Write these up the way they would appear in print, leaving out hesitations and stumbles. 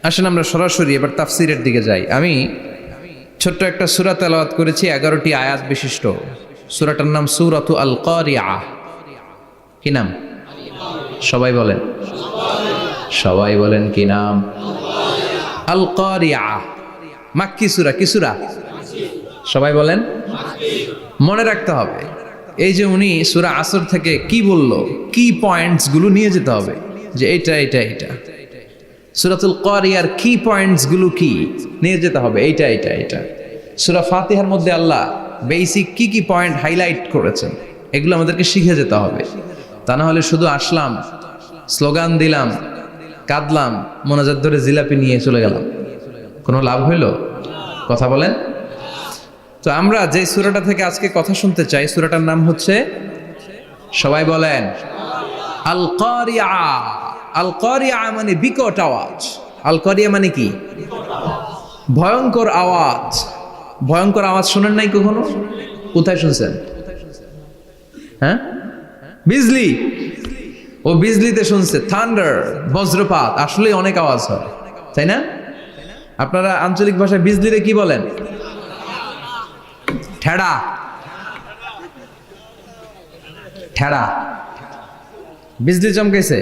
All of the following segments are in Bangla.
আসেন আমরা সরাসরি এবার তাফসিরের দিকে যাই। আমি ছোট্ট একটা সূরা তেলাওয়াত করেছি, 11টি আয়াত বিশিষ্ট। সূরাটার নাম সূরাতু আল কারিআহ। কি নাম? সবাই বলেন, সবাই বলেন কি নাম? আল কারিআহ। মাক্কি সূরা। কি সূরা? সবাই বলেন। মনে রাখতে হবে, এই যে উনি সূরা আসর থেকে কি বলল, কি পয়েন্টস গুলো নিয়ে যেতে হবে, যে এটা এটা এটা। সূরাতুল কারিয়ার কি পয়েন্টস গুলো কি নিয়ে যেতে হবে, এইটা এটা এটা। সূরা ফাতিহার মধ্যে আল্লাহ বেসিক কি কি পয়েন্ট হাইলাইট করেছেন, এগুলো আমাদেরকে শিখে যেতে হবে। তা না হলে শুধু আসলাম, স্লোগান দিলাম, কাঁদলাম, মোনাজাত ধরে জিলাপি নিয়ে চলে গেলাম, কোনো লাভ হইল? কথা বলেন। তো আমরা যে সূরাটা থেকে আজকে কথা শুনতে চাই, সূরাটার নাম হচ্ছে, সবাই বলেন, আল কারিআহ। আল কারিআহ মানে বিকট আওয়াজ। আল কারিআহ মানে কি? ভয়ঙ্কর আওয়াজ। ভয়ঙ্কর আওয়াজ শুনেন নাই কখনো? কোথায় শুনছেন? হ্যাঁ, বিজলি। ও বিজলিতে শুনছে, থান্ডার, বজ্রপাত। আসলে অনেক আওয়াজ হয়, তাই না? আপনারা আঞ্চলিক ভাষায় বিজলিতে কি বলেন? ঠেড়া। ঠেড়া। বিজলি চমকেছে,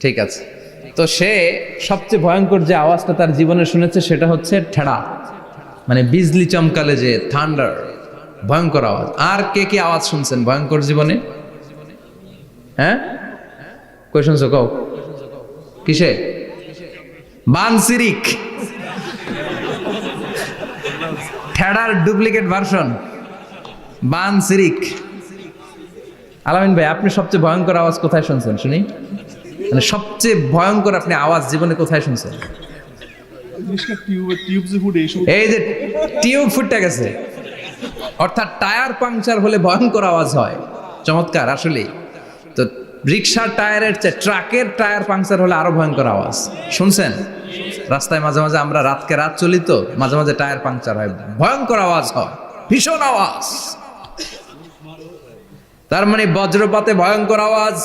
ঠিক আছে। তো সে সবচেয়ে ভয়ঙ্কর যে আওয়াজটা তার জীবনে শুনেছে সেটা হচ্ছে ঠেড়া, মানে বিজলি চমকালে যে থান্ডার, ভয়ঙ্কর আওয়াজ। আর কে কি আওয়াজ শুনছেন ভয়ঙ্কর জীবনে? হ্যাঁ, কই শুনছো? কও কিসে? বানসিরিক, ঠেড়ার ডুপ্লিকেট ভার্সন বানসিরিক। আলামিন ভাই, আপনি সবচেয়ে ভয়ঙ্কর আওয়াজ কোথায় শুনছেন শুনি? মানে সবচেয়ে ভয়ঙ্কর আপনি আওয়াজ জীবনে কোথায় শুনছেন? এই যে টিউব ফুটে গেছে, অর্থাৎ টায়ার পাংচার হলে ভয়ঙ্কর আওয়াজ হয়। চমৎকার। আসলে তো রিক্সার টায়ারের চেয়ে ট্রাকের টায়ার পাংচার হলে আরো ভয়ঙ্কর আওয়াজ। শুনছেন? রাস্তায় মাঝে মাঝে আমরা রাতকে রাত চলি, তো মাঝে মাঝে টায়ার পাংচার হয়, ভয়ঙ্কর আওয়াজ হয়, ভীষণ আওয়াজ। তার মানে বজ্রপাতে ভয়ঙ্কর আওয়াজ,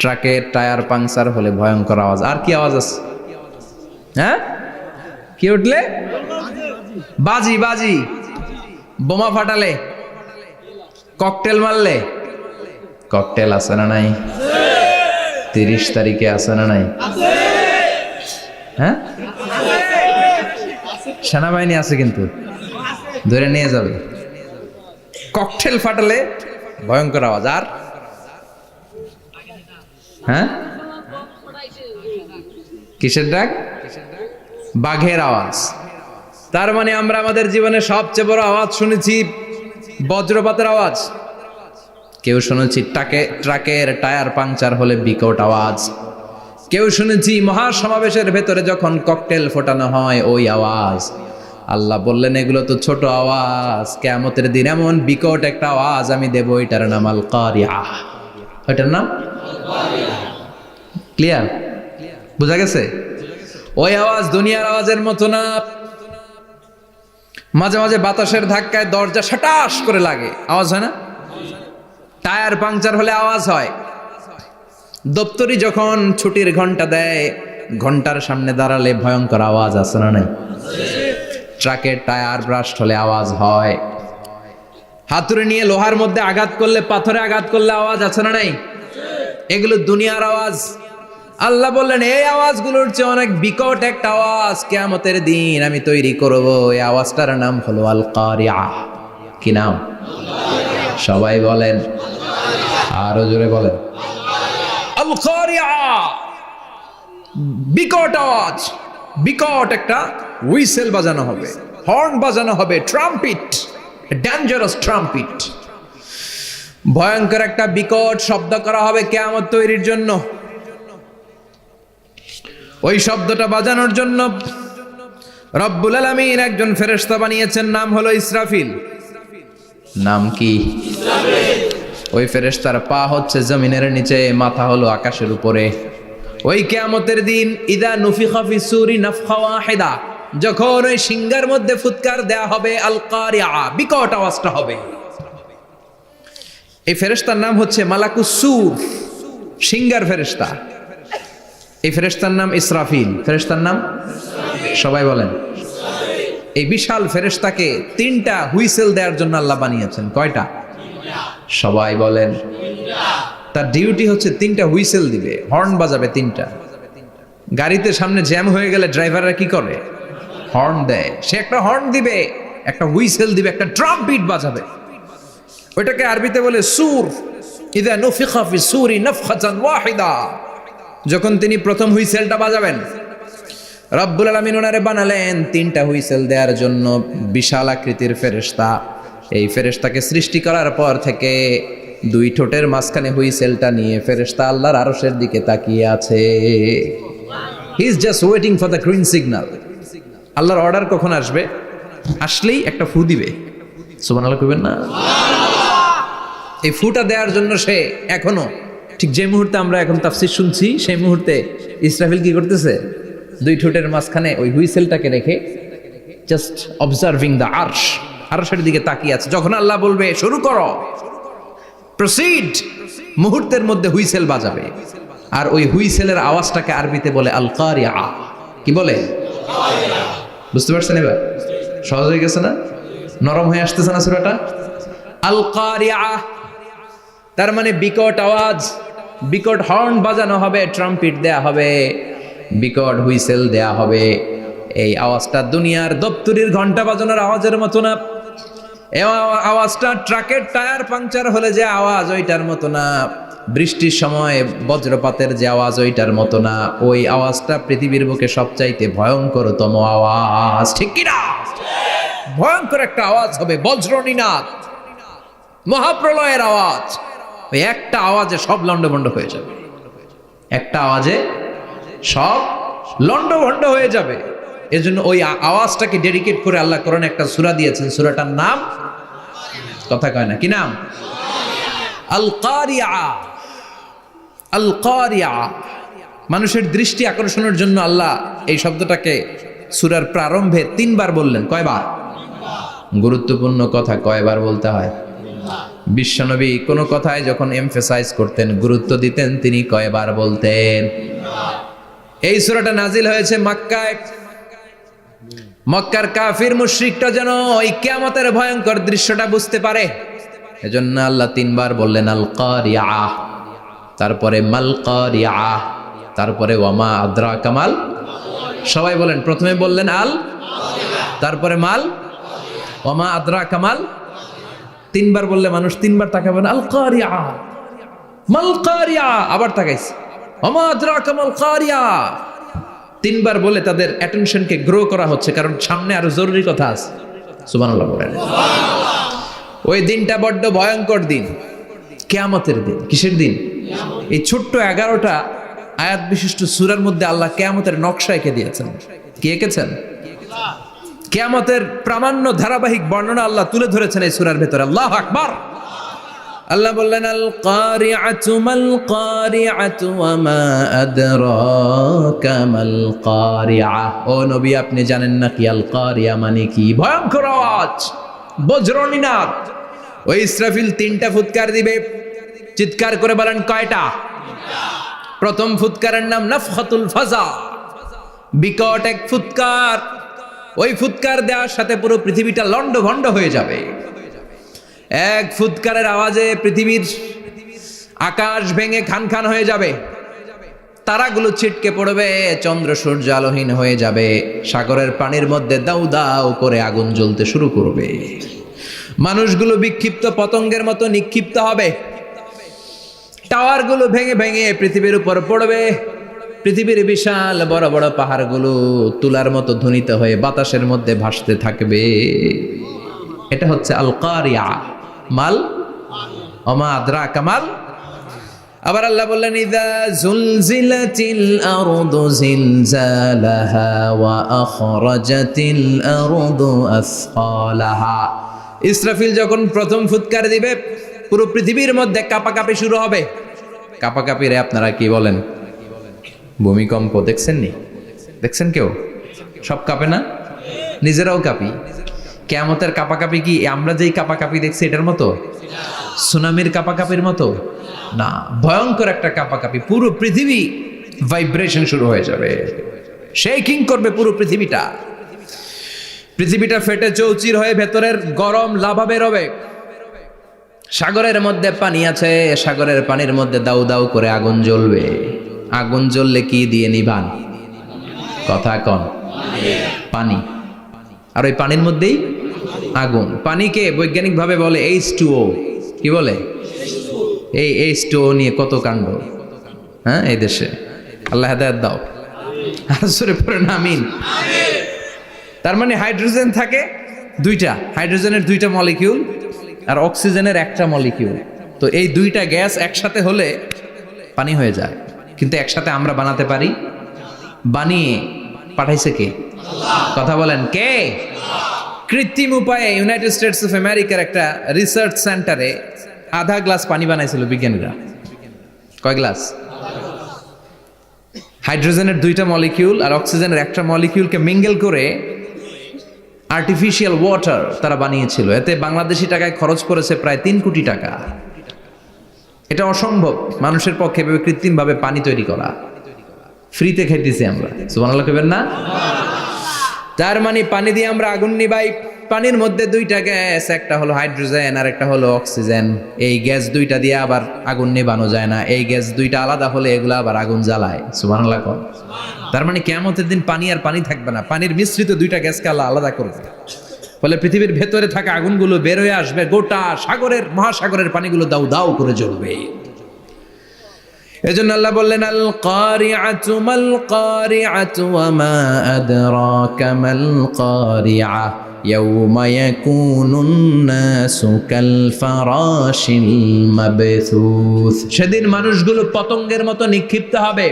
ট্রাকের টায়ার পাংচার হলে ভয়ঙ্কর আওয়াজ। আর কি আওয়াজ আছে? হ্যাঁ, কি উঠলে? বাজি। বাজি, বোমা ফাটালে, ককটেল মারলে। ককটেল আছে না নাই? 30 তারিখে আছে না নাই? হ্যাঁ, সেনাবাহিনী আছে, কিন্তু ধরে নিয়ে যাবে। ককটেল ফাটালে ভয়ঙ্কর আওয়াজ। আর হ্যাঁ, কিসের ডাক? বাঘের আওয়াজ। তার মানে আমরা আমাদের জীবনে সবচেয়ে বড় আওয়াজ শুনেছি বজ্রপাতের আওয়াজ। কেউ শুনেছি ট্রাকের টায়ার পাংচার হলে বিকট আওয়াজ। কেউ শুনেছি মহাসমাবেশের ভেতরে যখন ককটেল ফোটানো হয় ওই আওয়াজ। আল্লাহ বললেন এগুলো তো ছোট আওয়াজ, কিয়ামতের দিন এমন বিকট একটা আওয়াজ আমি দেব, এটার নাম আল কারিআহ। এটার নাম ক্লিয়ার? বুঝা গেছে? ওই আওয়াজ দুনিয়ার আওয়াজের মতো না। মাঝে মাঝে বাতাসের ধাক্কায় দরজা সাটাস করে লাগে, আওয়াজ হয় না? টায়ার পাংচার হলে আওয়াজ হয়। দপ্তরি যখন ছুটির ঘন্টা দেয়, ঘন্টার সামনে দাঁড়ালে ভয়ঙ্কর আওয়াজ আছে না নাই? ট্রাকের টায়ার ব্রাস্ট হলে আওয়াজ হয়। হাতুড়ি নিয়ে লোহার মধ্যে আঘাত করলে, পাথরে আঘাত করলে আওয়াজ আছে না নাই? এগুলো দুনিয়ার আওয়াজ। আল্লাহ বললেন এই আওয়াজগুলোর চেয়ে অনেক বিকট একটা আওয়াজ কিয়ামতের দিন আমি তৈরি করব। এই আওয়াজটার নাম হলো আল কারিআহ। কি নাম? সবাই বলেন, আরো জোরে বলেন, আল কারিআহ। বিকট আওয়াজ, বিকট একটা হুইসেল বাজানো হবে, হর্ন বাজানো হবে, ট্রাম্পিট, ডেঞ্জারাস ট্রাম্পিট। ভয়ঙ্কর একটা বিকট শব্দ করা হবে কিয়ামত তৈরির জন্য। ওই শব্দটা বাজানোর জন্য রব্বুল আলামিন একজন ফেরেশতা বানিয়েছেন, নাম হলো ইসরাফিল। নাম কি? ইসরাফিল। ওই ফেরেশতার পা হচ্ছে জমিনের নিচে, মাথা হলো আকাশের উপরে। ওই কিয়ামতের দিন ইদা নুফিখা ফিস সূরি নাফখা ওয়াহিদা, যখন ওই সিংহার মধ্যে ফুৎকার দেয়া হবে, আল কারিআহ, বিকট আওয়াজটা হবে। এই ফেরেশতার নাম হচ্ছে মালাকুস সূর, সিংহার ফেরেশতা। এই ফেরেশতার নাম ইসরাফিল। ফেরেশতার নাম সবাই বলেন। এই বিশাল ফেরেশতাকে 3টা হুইসেল দেওয়ার জন্য আল্লাহ বানিয়েছেন। কয়টা? সবাই বলেন। তার ডিউটি হচ্ছে 3টা হুইসেল দিবে, হর্ন বাজাবে 3টা। গাড়িতে সামনে জ্যাম হয়ে গেলে ড্রাইভাররা কি করে? হর্ন দেয়। সে একটা হর্ন দিবে, একটা হুইসেল দিবে, একটা ড্রাম বিট বাজাবে। ওইটাকে আরবিতে বলে সুর। ইযা নুফিখা ফিস সূরি নাফখাতান ওয়াহিদা। যখন তিনি প্রথম হুইসেলটা বাজাবেন, রব্বুল আলামিন ওনারে বানালেন 3টা হুইসেল দেওয়ার জন্য বিশাল আকৃতির ফেরেশতা। এই ফেরেশতাকে সৃষ্টি করার পর থেকে 2 ঠোঁটের মাঝখানে হুইসেলটা নিয়ে ফেরেশতা আল্লাহর আরশের দিকে তাকিয়ে আছে। He is just waiting for the green signal. আল্লাহর অর্ডার কখন আসবে? আসলেই একটা ফু দিবে। সুবহানাল্লাহ কইবেন না? এই ফুটা দেওয়ার জন্য সে এখনো, ঠিক যে মুহূর্তে আমরা এখন তাফসীর শুনছি, সেই মুহূর্তে ইসরাফিল কি করতেছে? 2 ঠোঁটের মাঝখানে ওই হুইসেলটাকে রেখে জাস্ট অবজার্ভিং দ্য আরশ, আরশের দিকে তাকিয়ে আছে। যখন আল্লাহ বলবে শুরু করো, প্রসিড, মুহূর্তের মধ্যে হুইসেল বাজাবে। আর ওই হুইসেলের আওয়াজটাকে আরবিতে বলে আল কারিয়া। কি বলে? বুঝতে পারছেন এবার? সহজ হয়ে গেছে না? নরম হয়ে আসতেছে না সূরাটা? আল কারিয়া তার মানে বিকট আওয়াজ, বিকট হর্ন বাজানো হবে, ট্রাম্পিট দেয়া হবে, বিকট হুইসেল দেয়া হবে। এই আওয়াজটা দুনিয়ার দপ্তরির ঘন্টা বাজানোর আওয়াজের মতো না। এই আওয়াজটা ট্রাকের টায়ার পাংচার হলে যে আওয়াজ, ওইটার মতো না। বৃষ্টির সময় বজ্রপাতের যে আওয়াজ, ওইটার মতো না। ওই আওয়াজটা পৃথিবীর বুকে সবচাইতে ভয়ঙ্করতম আওয়াজ। ঠিক কিনা? ভয়ঙ্কর একটা আওয়াজ হবে, বজ্রনিনাদ, মহাপ্রলয়ের আওয়াজ। ওই একটা আওয়াজে সব লন্ডভন্ড হয়ে যাবে। একটা আওয়াজে সব লন্ডভন্ড হয়ে যাবে। এজন্য ওই আওয়াজটাকে ডেডিকেট করে আল্লাহ কোরআনে একটা সূরা দিয়েছেন। সূরাটার নাম, কথা কয় না, কি নাম? আল কারিয়া। আল কারিয়া। মানুষের দৃষ্টি আকর্ষণের জন্য আল্লাহ এই শব্দটাকে সূরার প্রারম্ভে 3 বার বললেন। কয়বার? গুরুত্বপূর্ণ কথা কয়বার বলতে হয়? বিশ্বনবী কোনো কথায় যখন এমফেসাইজ করতেন, গুরুত্ব দিতেন, তিনি কয়বার বলতেন? এই সূরাটা নাজিল হয়েছে মক্কায়। মক্কার কাফির মুশরিকটা যেন ওই কিয়ামতের ভয়ঙ্কর দৃশ্যটা বুঝতে পারে, এজন্য আল্লাহ 3 বার বললেন আল কারিয়া, তারপরে মাল কারিয়া, তারপরে ওয়ামা আদরাকা মাল। সবাই বলেন। প্রথমে বললেন আল, তারপরে মাল, ওয়ামা আদরাকা মাল। 3 বার বললে মানুষ 3 বার তাকাবে না। আল কারিয়া, মাল কারিয়া, আবার তাকাইছে ওয়ামা আদরাকা মাল কারিয়া। 3 বার বলে তাদের অ্যাটেনশনকে গ্রো করা হচ্ছে, কারণ সামনে আরো জরুরি কথা আছে। সুবহানাল্লাহ বলেন। ওই দিনটা বড্ড ভয়ঙ্কর দিন, কিয়ামতের দিন। কিসের দিন? এই ছোট্ট 11টা আয়াত বিশিষ্ট সূরার মধ্যে আল্লাহ কিয়ামতের নকশা এঁকে দিয়েছেন। কি এঁকেছেন? কিয়ামতের প্রামাণ্য ধারাবাহিক বর্ণনা আল্লাহ তুলে ধরেছেন এই সূরার ভেতরে। আল্লাহু আকবার। আল্লাহ বললেন আল কারিআতু মাল কারিআতু ওয়া মা আদরাকা মাল কারিআ। ও নবী, আপনি জানেন না কি আল কারিয়া মানে কি? ভয়ঙ্কর আওয়াজ, বজ্রনিনাদ। ওই ইসরাফিল 3টা ফুৎকার দিবে। চিৎকার করে বলেন কয়টা? প্রথম ফুৎকারের নাম নাফখাতুল ফাজা, বিকট এক ফুৎকার। ওই ফুৎকার দেওয়ার সাথে পুরো পৃথিবীটা লন্ডভন্ড হয়ে যাবে। এক ফুৎকারের আওয়াজে পৃথিবীর আকাশ ভেঙে খান খান হয়ে যাবে, তারাগুলো ছিটকে পড়বে, চন্দ্র সূর্য আলোহীন হয়ে যাবে, সাগরের পানির মধ্যে দাউ দাউ করে আগুন জ্বলতে শুরু করবে, মানুষগুলো বিক্ষিপ্ত পতঙ্গের মতো নিক্ষিপ্ত হবে, টাওয়ারগুলো ভেঙে ভেঙে পৃথিবীর উপর পড়বে, পৃথিবীর বিশাল বড় বড় পাহাড়গুলো তুলার মতো ধ্বনিত হয়ে বাতাসের মধ্যে ভাসতে থাকবে। এটা হচ্ছে আল কারিয়া। মাল, ওমা আদরাকা মাল। আবার আল্লাহ বললেন ইযা যুলজিলাতিল আরদু জিলজালাহা ওয়া আখরাজাতিল আরদু আসকালাহা। ইসরাফিল যখন প্রথম ফুৎকার দিবে, পুরো পৃথিবীর মধ্যে কাঁপাকাঁপি শুরু হবে। কাঁপাকাঁপিরে আপনারা কি বলেন? ভূমিকম্প দেখছেন নি? দেখছেন কেউ? সব কাঁপে না? নিজেরাও কাঁপি। কিয়ামতের কাঁপাকাঁপি কি আমরা যেই কাঁপাকাঁপি দেখছি এটার মতো? সুনামির কাঁপাকাঁপির মতো না, ভয়ঙ্কর একটা কাঁপাকাঁপি। পুরো পৃথিবী ভাইব্রেশন শুরু হয়ে যাবে, শেকিং করবে পুরো পৃথিবীটা। পৃথিবীটা ফেটে চৌচির হয়ে ভেতরের গরম লাভা বেরোবে। সাগরের মধ্যে পানি আছে, সাগরের পানির মধ্যে দাউ দাউ করে আগুন জ্বলবে। আগুন জ্বললে কি দিয়ে নিভান? কথা কন, পানি। আর ওই পানির মধ্যেই আগুন। পানিকে বৈজ্ঞানিক ভাবে বলে H2O। কি বলে? এই H2O নিয়ে কত কাণ্ড, হ্যাঁ, এই দেশে। আল্লাহ হেদায়েত দাও। আসরে পড়েন আমিন। তার মানে হাইড্রোজেন থাকে দুইটা, হাইড্রোজেনের দুইটা মলিকিউল আর অক্সিজেনের একটা মলিকিউল। তো এই দুইটা গ্যাস একসাথে হলে পানি হয়ে যায়। কিন্তু একসাথে আমরা বানাতে পারি? বানিয়ে পাঠাইছে কে? কথা বলেন, কে? কৃত্রিম উপায়ে ইউনাইটেড স্টেটস অফ আমেরিকার একটা রিসার্চ সেন্টারে আধা গ্লাস পানি বানাইছিল বিজ্ঞানীরা। কয় গ্লাস? হাইড্রোজেনের দুইটা মলিকিউল আর অক্সিজেনের একটা মলিকিউলকে মিঙ্গেল করে আর্টিফিশিয়াল ওয়াটার তারা বানিয়েছিল। এতে বাংলাদেশি টাকায় খরচ করেছে প্রায় 3 কোটি টাকা। এটা অসম্ভব মানুষের পক্ষে এভাবে কৃত্রিমভাবে পানি তৈরি করা। ফ্রিতে খাইতেছি আমরা, সুবহানাল্লাহ কইবেন না? তার মানে পানি দিয়ে আমরা আগুন নিভাই। পানির মধ্যে দুইটা গ্যাস, একটা হলো হাইড্রোজেন আর একটা হলো অক্সিজেন। এই গ্যাস দুইটা দিয়ে আবার আগুন নেভানো যায় না। এই গ্যাস দুইটা আলাদা হলে এগুলো আবার আগুন জ্বালায়। সুবহানাল্লাহ কোন? তার মানে কিয়ামতের দিন পানি আর পানি থাকবে না, পানির মিশ্রিত দুইটা গ্যাসকে আল্লাহ আলাদা করবে। ফলে পৃথিবীর ভেতরে থাকা আগুনগুলো বের হয়ে আসবে, গোটা সাগরের মহাসাগরের পানিগুলো দাউ দাউ করে জ্বলবে। এজন্য আল্লাহ বললেন, আল কারিআতু মাল কারিআতু ওয়া মা আদরাকা মাল কারিআ ইয়াউমা ইয়াকুনুন নাসু কাল ফারাশিল মাবথুস। সেদিন মানুষগুলো পতঙ্গের মতো নিক্ষিপ্ত হবে।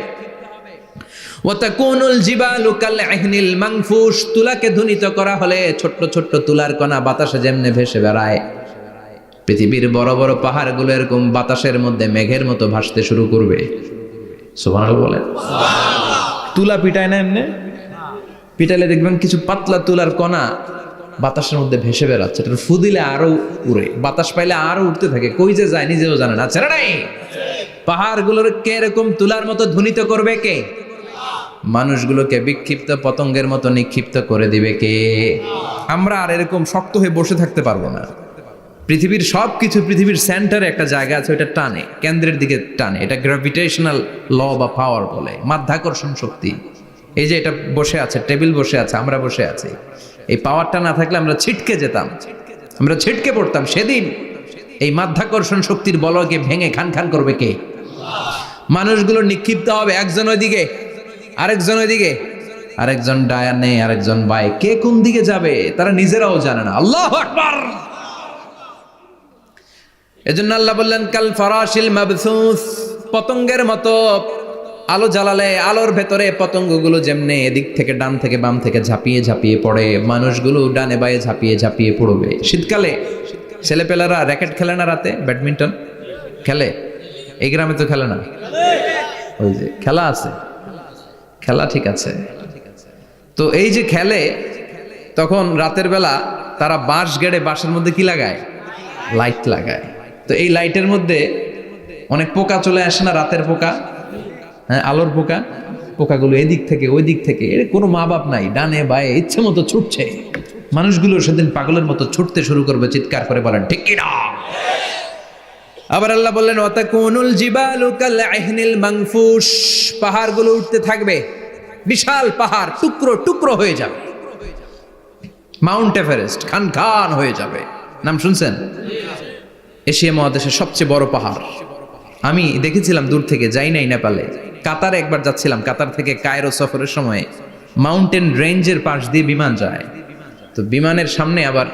ওয়া তাকুনুল জিবালু কাল ইহনিল মানফুশ। তুলাকে ধ্বনিত করা হলে ছোট্ট ছোট্ট তুলার কণা বাতাসে যেমনে ভেসে বেড়ায়, পৃথিবীর বড় বড় পাহাড়গুলো এরকম বাতাসের মধ্যে মেঘের মতো ভাসতে শুরু করবে। সুবহানাল্লাহ বলেন। তুলা পিটায় না এমনি? পিটাইলে দেখবেন কিছু পাতলা তুলার কণা বাতাসের মধ্যে ভেসে বেড়াচ্ছে। এটা ফু দিলে আরো উড়ে, বাতাস পাইলে আরো উঠতে থাকে, কই যে যায় নিজেও জানে না। ছেড়ে নাই, পাহাড়গুলোকে এরকম তুলার মতো ধ্বনিত করবে কে? মানুষগুলোকে বিক্ষিপ্ত পতঙ্গের মতো নিক্ষিপ্ত করে দিবে কে? আমরা আর এরকম শক্ত হয়ে বসে থাকতে পারবো না। পৃথিবীর সব কিছু, পৃথিবীর সেন্টারে একটা জায়গা আছে, ওইটা টানে, কেন্দ্রের দিকে টানে। এটা গ্র্যাভিটেশনাল ল বা পাওয়ার বলে, মাধ্যাকর্ষণ শক্তি। এই যে এটা বসে আছে, টেবিল বসে আছে, আমরা বসে আছি, এই পাওয়ারটা না থাকলে আমরা ছিটকে যেতাম, আমরা ছিটকে পড়তাম। সেদিন এই মাধ্যাকর্ষণ শক্তির বলকে ভেঙে খান খান করবে কে? মানুষগুলো নিক্ষিপ্ত হবে, একজন ওইদিকে, আরেকজন ওইদিকে, আরেকজন ডায়ানে, আরেকজন বাই। কে কোন দিকে যাবে তারা নিজেরাও জানে না। আল্লাহু আকবার। এজন্য আল্লাহ বললেন, কাল ফারাশিল মাবথুস। পতঙ্গের মতো আলো জ্বালালে আলোর ভেতরে পতঙ্গগুলো যেমনে এদিক থেকে ডান থেকে বাম থেকে ঝাঁপিয়ে ঝাঁপিয়ে পড়ে, মানুষগুলো ডানে বায়ে ঝাঁপিয়ে ঝাঁপিয়ে পড়বে। শীতকালে ছেলেপেলারা র্যাকেট খেলে না, রাতে ব্যাডমিন্টন খেলে। এই গ্রামে তো খেলে না, ওই যে খেলা আছে, খেলা ঠিক আছে। তো এই যে খেলে, তখন রাতের বেলা তারা বাঁশ গেড়ে, বাঁশের মধ্যে কি লাগায়? লাইট লাগায়। তো এই লাইটের মধ্যে অনেক পোকা চলে আসে না, রাতের পোকা, হ্যাঁ, আলোর পোকা। পোকাগুলো এদিক থেকে ওই দিক থেকে, এর কোনো মা বাপ নাই, ডানে বায়ে ইচ্ছে মতো ছুটছে। মানুষগুলো সেদিন পাগলের মতো ছুটতে শুরু করবে, চিৎকার করে বলেন ঠিক কি না? আবার আল্লাহ বললেন, ওয়াতাকুনুল জিবালু কাল ইহনিল মানফুশ। পাহাড়গুলো উঠতে থাকবে, বিশাল পাহাড় টুকরো টুকরো হয়ে যাবে। মাউন্ট এভারেস্ট খান খান হয়ে যাবে। নাম শুনছেন? এশিয়া মহাদেশের সবচেয়ে বড় পাহাড়। আমি দেখেছিলাম দূর থেকে, যাই নাই নেপালে। কাতারে একবার যাচ্ছিলাম, কাতার থেকে কায়রো সফরের সময় মাউন্টেন রেঞ্জের পাশ দিয়ে বিমান যায়। তো বিমানের সামনে আবার,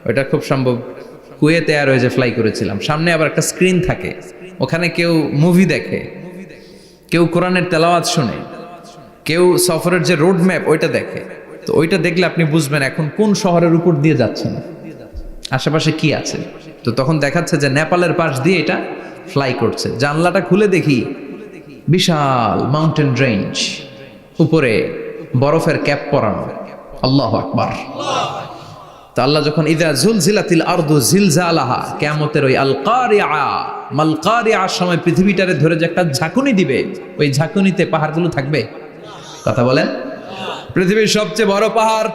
ওইটা খুব সম্ভব কুয়েতে এয়ারওয়েজে ফ্লাই করেছিলাম, সামনে আবার একটা স্ক্রিন থাকে, ওখানে কেউ মুভি দেখে, কেউ কোরআনের তেলাওয়াত শুনে, কেউ সফরের যে রোড ম্যাপ ওইটা দেখে। তো ওইটা দেখলে আপনি বুঝবেন এখন কোন শহরের উপর দিয়ে যাচ্ছেন, আশেপাশে কি আছে। তো তখন দেখাচ্ছে যে নেপালের পাশ দিয়ে এটা ফ্লাই করছে। জানলাটা খুলে দেখি বিশাল মাউন্টেন রেঞ্জ, উপরে বরফের ক্যাপ পরানো। আল্লাহু আকবার। তো আল্লাহ যখন ইযা জুলজিলাতিল আরদু জিলজালাহা, কিয়ামতের ওই আল কারিআ মাল কারিআর সময় পৃথিবীটারে ধরে যে একটা ঝাঁকুনি দিবে, ওই ঝাঁকুনিতে পাহাড়গুলো থাকবে। কথা বলেন। পৃথিবীর সবচেয়ে বড় পাহাড়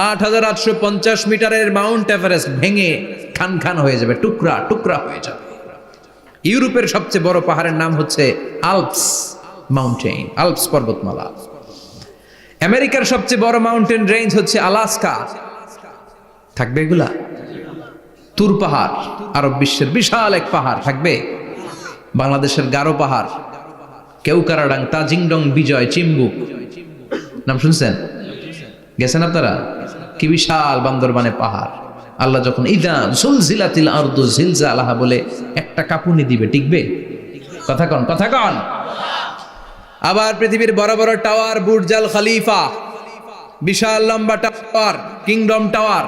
৮৮৫০ মিটারের মাউন্ট এভারেস্ট ভেঙে খান খান হয়ে যাবে, টুকরা টুকরা হয়ে যাবে। ইউরোপের সবচেয়ে বড় পাহাড়ের নাম হচ্ছে আল্পস মাউন্টেন, আল্পস পর্বতমালা। আমেরিকার সবচেয়ে বড় মাউন্টেন রেঞ্জ হচ্ছে আলাস্কা, থাকবে এগুলা? তুর পাহাড় আরব বিশ্বের বিশাল এক পাহাড় থাকবে। বাংলাদেশের গারো পাহাড়, কেউকারাডাং, তাজিংডং, বিজয়, চিম্বুক, নাম শুনছেন? গেছেন আপনারা? কি বিশাল বান্দরবানে পাহাড়। আল্লাহ যখন ইদা জুলজিলাতিল আরদু জিলজালাহা বলে একটা কাঁপুনি দিবে, টিকবে? কথা কন, কথা কন। আবার পৃথিবীর বড় বড় টাওয়ার, বুর্জ আল খলিফা, বিশাল লম্বা tower, kingdom tower,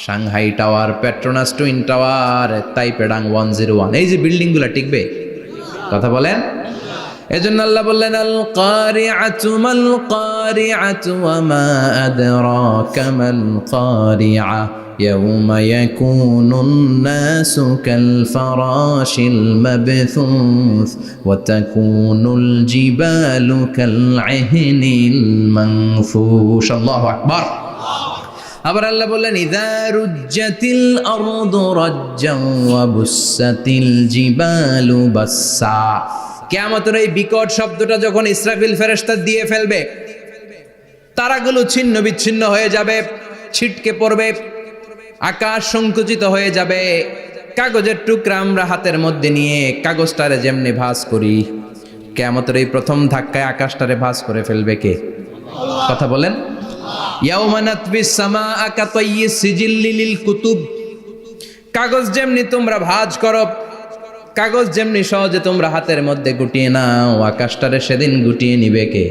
Shanghai tower, Petronas twin tower, তাইপেডাং 101, এই যে বিল্ডিং গুলা টিকবে? কথা বলেন। এজন্য আল্লাহ বললেন আল কারিআতু মাল কারিআতু ওয়া মা আদরাকা মাল কারিআ ইয়াউমা ইয়াকুনুন নাসু কাল ফারাশিল মাবথুস ওয়া তাকুনুল জিবালু কাল ইহনিল মানফুশ। আল্লাহু আকবার। আবার আল্লাহ বললেন ইযা রুজ্জাতিল আরদু রাজ্জান ওয়া বুসাতিল জিবালু বাসসা। কিয়ামতের এই বিকট শব্দটা যখন ইসরাফিল ফেরেশতা দিয়ে ফেলবে, তারাগুলো ছিন্ন বিচ্ছিন্ন হয়ে যাবে, ছিটকে পড়বে, আকাশ সংকুচিত হয়ে যাবে। কাগজের টুকরা আমরা হাতের মধ্যে নিয়ে কাগজটারে যেমনি ভাঁজ করি, কিয়ামতের এই প্রথম ধাক্কায় আকাশটারে ভাঁজ করে ফেলবে কে? কথা বলেন। ইয়াউমা নাতবিস সামাআ কাতাইয়িস সিজিল্লি লিল কুতুব। কাগজ যেমনি তোমরা ভাঁজ করো, কাগজ যেমনি সহজে তোমরা হাতের মধ্যে গুটিয়ে নাও, আকাশটারে সেদিন গুটিয়ে নিবে কে?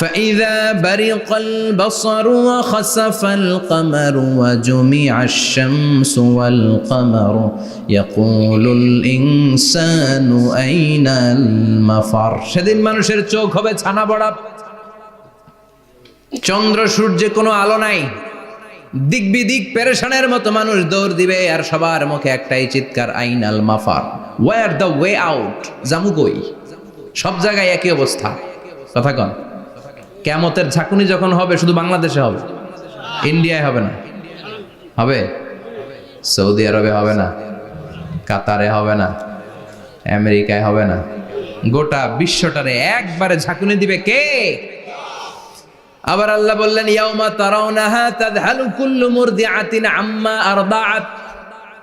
ফাইযা বারিকাল বাসারু ওয়া খাসাফাল কামারু ওয়া জুমিআশ শামসু ওয়াল কামারু ইয়াকুলুল ইনসানু আইনাল মাফার। সেদিন মানুষের চোখ হবে ছানা বড়া, চন্দ্র সূর্যে কোনো আলো নাই, দিক বিদিক পেরেশানের মতো মানুষ দৌড় দিবে, আর সবার মুখে একটাই চিৎকার, আইনাল মাফার, ওয়্যার দ্য ওয়ে আউট, জামু কই? সব জায়গায় একই অবস্থা। কথা কন। কিয়ামতের ঝাঁকুনি যখন হবে শুধু বাংলাদেশে হবে, ইন্ডিয়ায় হবে না, হবে সৌদি আরবে হবে না, কাতারে হবে না, আমেরিকায় হবে না, গোটা বিশ্বটারে একবারে ঝাঁকুনি দিবে কে? আবার আল্লাহ বললেন ইয়াউমা তারাউনাহা তাযহালু কুল্লু মুরদিআতিন আম্মা আরদাআত।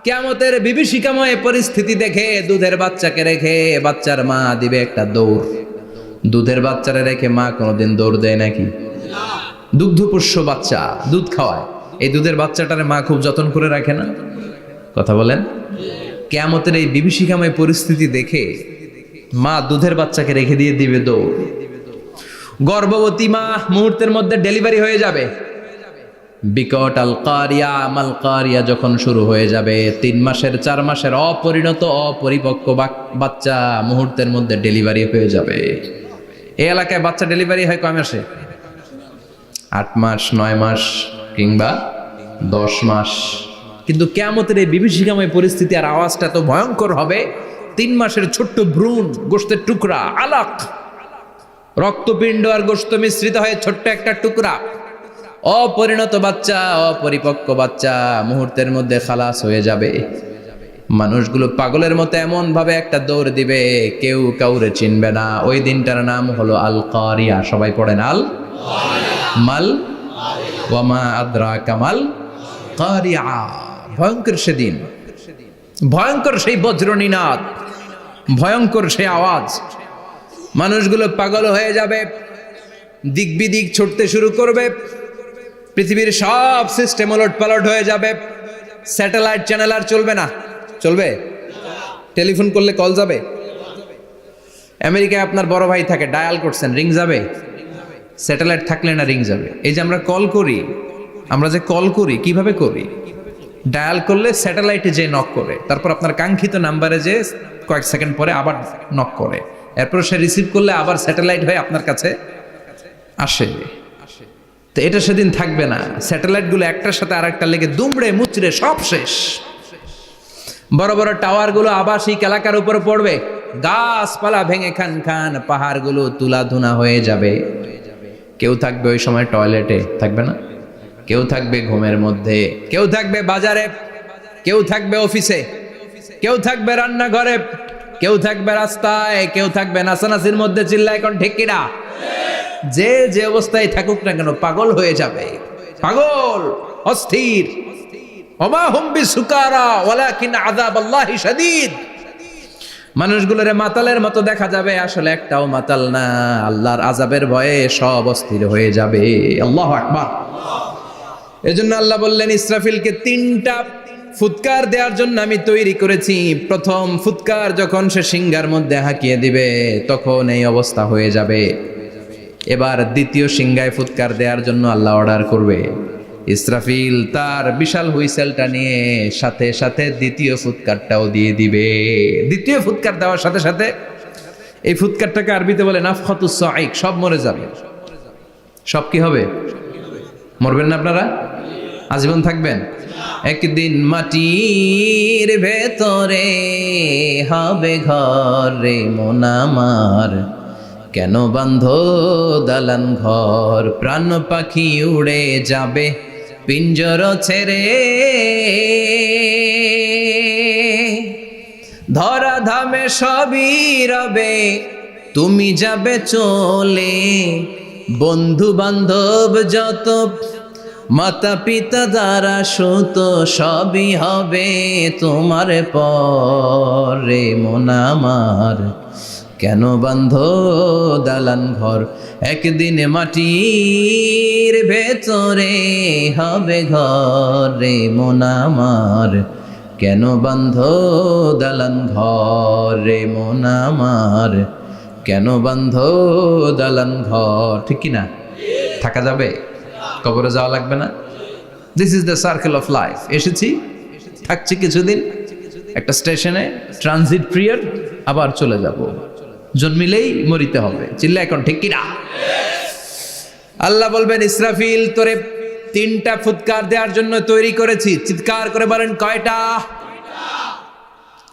কিয়ামতের বিভীষিকাময় পরিস্থিতি দেখে দুধের বাচ্চাকে রেখে বাচ্চার মা দিবে একটা দৌড়। দুধের বাচ্চারে রেখে মা কোনোদিন দৌড় দেয় নাকি? দুগ্ধপোষ্য বাচ্চা, দুধ খাওয়ায়, এই দুধের বাচ্চাটারে মা খুব যত্ন করে রাখে না? কথা বলেন। কিয়ামতের এই বিভীষিকাময় পরিস্থিতি দেখে মা দুধের বাচ্চাকে রেখে দিয়ে দিবে দৌড়। গর্ভবতী মা মুহূর্তের মধ্যে ডেলিভারি হয়ে যাবে। বিকট আল কারিয়া মাল কারিয়া যখন শুরু হয়ে যাবে, 3 মাসের 4 মাসের অপরিণত অপরিপক্ক বাচ্চা মুহূর্তের মধ্যে ডেলিভারি হয়ে যাবে। এই এলাকায় বাচ্চা ডেলিভারি হয় কয় মাসে? 8 মাস, 9 মাস কিংবা 10 মাস। কিন্তু কিয়ামতের এই বিভীষিকাময় পরিস্থিতি আর আওয়াজটা তো ভয়ঙ্কর হবে। 3 মাসের ছোট্ট ভ্রূণ, গোশতের টুকরা, আলাক, রক্তপিণ্ড আর গোশত মিশ্রিত হয়ে ছোট্ট একটা টুকরা, অপরিণত বাচ্চা, অপরিপক্ক বাচ্চা মুহূর্তের মধ্যে খালাস হয়ে যাবে। মানুষগুলো পাগলের মতো এমন ভাবে একটা দৌড় দিবে, কেউ কাউরে চিনবে না। ওই দিনটার নাম হলো আল কারিয়া। সবাই পড়েন আল মাল ওয়া মা আদরাকা মাল কারিয়া। ভয়ঙ্কর সেদিন, ভয়ঙ্কর সেই বজ্রনিনাদ, ভয়ঙ্কর সেই আওয়াজ। মানুষগুলো পাগল হয়ে যাবে, দিক বিদিক ছুটতে শুরু করবে, পৃথিবীর সব সিস্টেম ওলট পালট হয়ে যাবে। স্যাটেলাইট চ্যানেল আর চলবে না। চলবে? টেলিফোন করলে কল যাবে? আমেরিকায় আপনার বড় ভাই থাকে, ডায়াল করছেন, রিং যাবে? স্যাটেলাইট থাকলে না রিং যাবে? এই যে আমরা কল করি, আমরা যে কল করি কিভাবে করি? ডায়াল করলে স্যাটেলাইটে যে নক করে, তারপর আপনার কাঙ্ক্ষিত নাম্বারে যে কয়েক সেকেন্ড পরে আবার নক করে, এরপর সে রিসিভ করলে আবার স্যাটেলাইট হয়ে আপনার কাছে আসে। তো এটা সেদিন থাকবে না, স্যাটেলাইটগুলো একটার সাথে আরেকটা লেগে দুমড়ে মুচড়ে সব শেষ। বড় বড় টাওয়ারগুলো আবাসিক এলাকার উপরে পড়বে, গাছপালা ভেঙে খান খান, পাহাড়গুলো তুলাধুনা হয়ে যাবে। কেউ থাকবে ওই সময় টয়লেটে, থাকবে না? কেউ থাকবে ঘুমের মধ্যে, কেউ থাকবে বাজারে, কেউ থাকবে অফিসে, কেউ থাকবে রান্নাঘরে, কেউ থাকবে রাস্তায়, কেউ থাকবে নাচানাচির মধ্যে। চিল্লায় এখন ঠিক কিনা? যে যে অবস্থায় থাকুক না কেন পাগল হয়ে যাবে, পাগল, অস্থির। ওমা হুম বিসুকারা ওয়ালাকিন আযাবাল্লাহি শাদীদ। মানুষগুলোরে মাতালের মতো দেখা যাবে, আসলে একটাও মাতাল না। আল্লাহর আযাবের ভয়ে সব অস্থির হয়ে যাবে। আল্লাহু আকবার। এজন্য আল্লাহ বললেন ইসরাফিলকে 3টা ফুৎকার দেওয়ার জন্য আমি তৈরি করেছি। প্রথম ফুৎকার যখন সে সিংহার মধ্যে হাঁকিয়ে দিবে তখন এই অবস্থা হয়ে যাবে। এবার দ্বিতীয় সিংহায় ফুৎকার দেওয়ার জন্য আল্লাহ অর্ডার করবে। ইসরাফিল তার বিশাল হুইসেলটা নিয়ে সাথে সাথে দ্বিতীয় ফুৎকারটাও দিয়ে দিবে। দ্বিতীয় ফুৎকার দেওয়ার সাথে সাথে, এই ফুৎকারটাকে আরবিতে বলে নাফখাতুস সাঈক, সব মরে যাবে। সব কি হবে? মরবেন না আপনারা? আজীবন থাকবেন? একদিন মাটির ভেতরে হবে ঘর রে মন আমার, কেন বান্ধ দালান ঘর, প্রাণ পাখি উড়ে যাবে পিঞ্জর ছেড়ে, ধরা ধামে সবই রবে তুমি যাবে চলে, বন্ধু বান্ধব যত মাতা পিতা দ্বারা সুত সবই হবে তোমার পরে মন আমার, কেন বান্ধ দালান ঘর, একদিন মাটির ভেতরে হবে ঘর রে মন আমার, কেন বান্ধ দালান ঘর রে মন আমার, কেন বান্ধ দালান ঘর। ঠিক কিনা? থাকা যাবে? কবরে যাওয়া লাগবে না? This is the circle of life. এসেছি, থাকছি কিছুদিন একটা স্টেশনে, ট্রানজিট পিরিয়ড, আবার চলে যাব। জন্মিলেই মরিতে হবে। চিল্লা এখন ঠিক কিনা? আল্লাহ বলবেন ইসরাফিল তোরে 3টা ফুৎকার দেওয়ার জন্য তৈরি করেছি। চিৎকার করে বলেন কয়টা?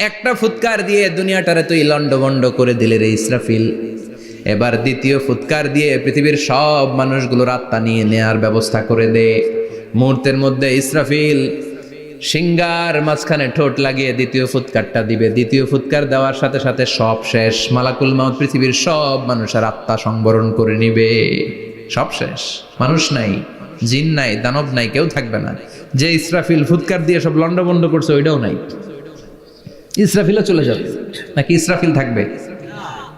একটা ফুৎকার দিয়ে দুনিয়াটারে তুই লন্ডভন্ড করে দিলে রে ইসরাফিল। এবার দ্বিতীয় ফুৎকার দিয়ে পৃথিবীর সব মানুষগুলোর আত্মা নিয়ে নেয়ার ব্যবস্থা করে দে। মুহূর্তের মধ্যে ইসরাফিল সিংহার মাঝখানে ঠোঁট লাগিয়ে দ্বিতীয় ফুৎকারটা দিবে। দ্বিতীয় ফুৎকার দেওয়ার সাথে সাথে সব শেষ। মালাকুল মাউত পৃথিবীর সব মানুষের আত্মা সংবরণ করে নিবে। সব শেষ, মানুষ নাই, জিন নাই, দানব নাই, কেউ থাকবে না। যে ইসরাফিল ফুৎকার দিয়ে সব লন্ডভন্ড করছে ওইটাও নাই। ইসরাফিলও চলে যাবে, নাকি ইসরাফিল থাকবে?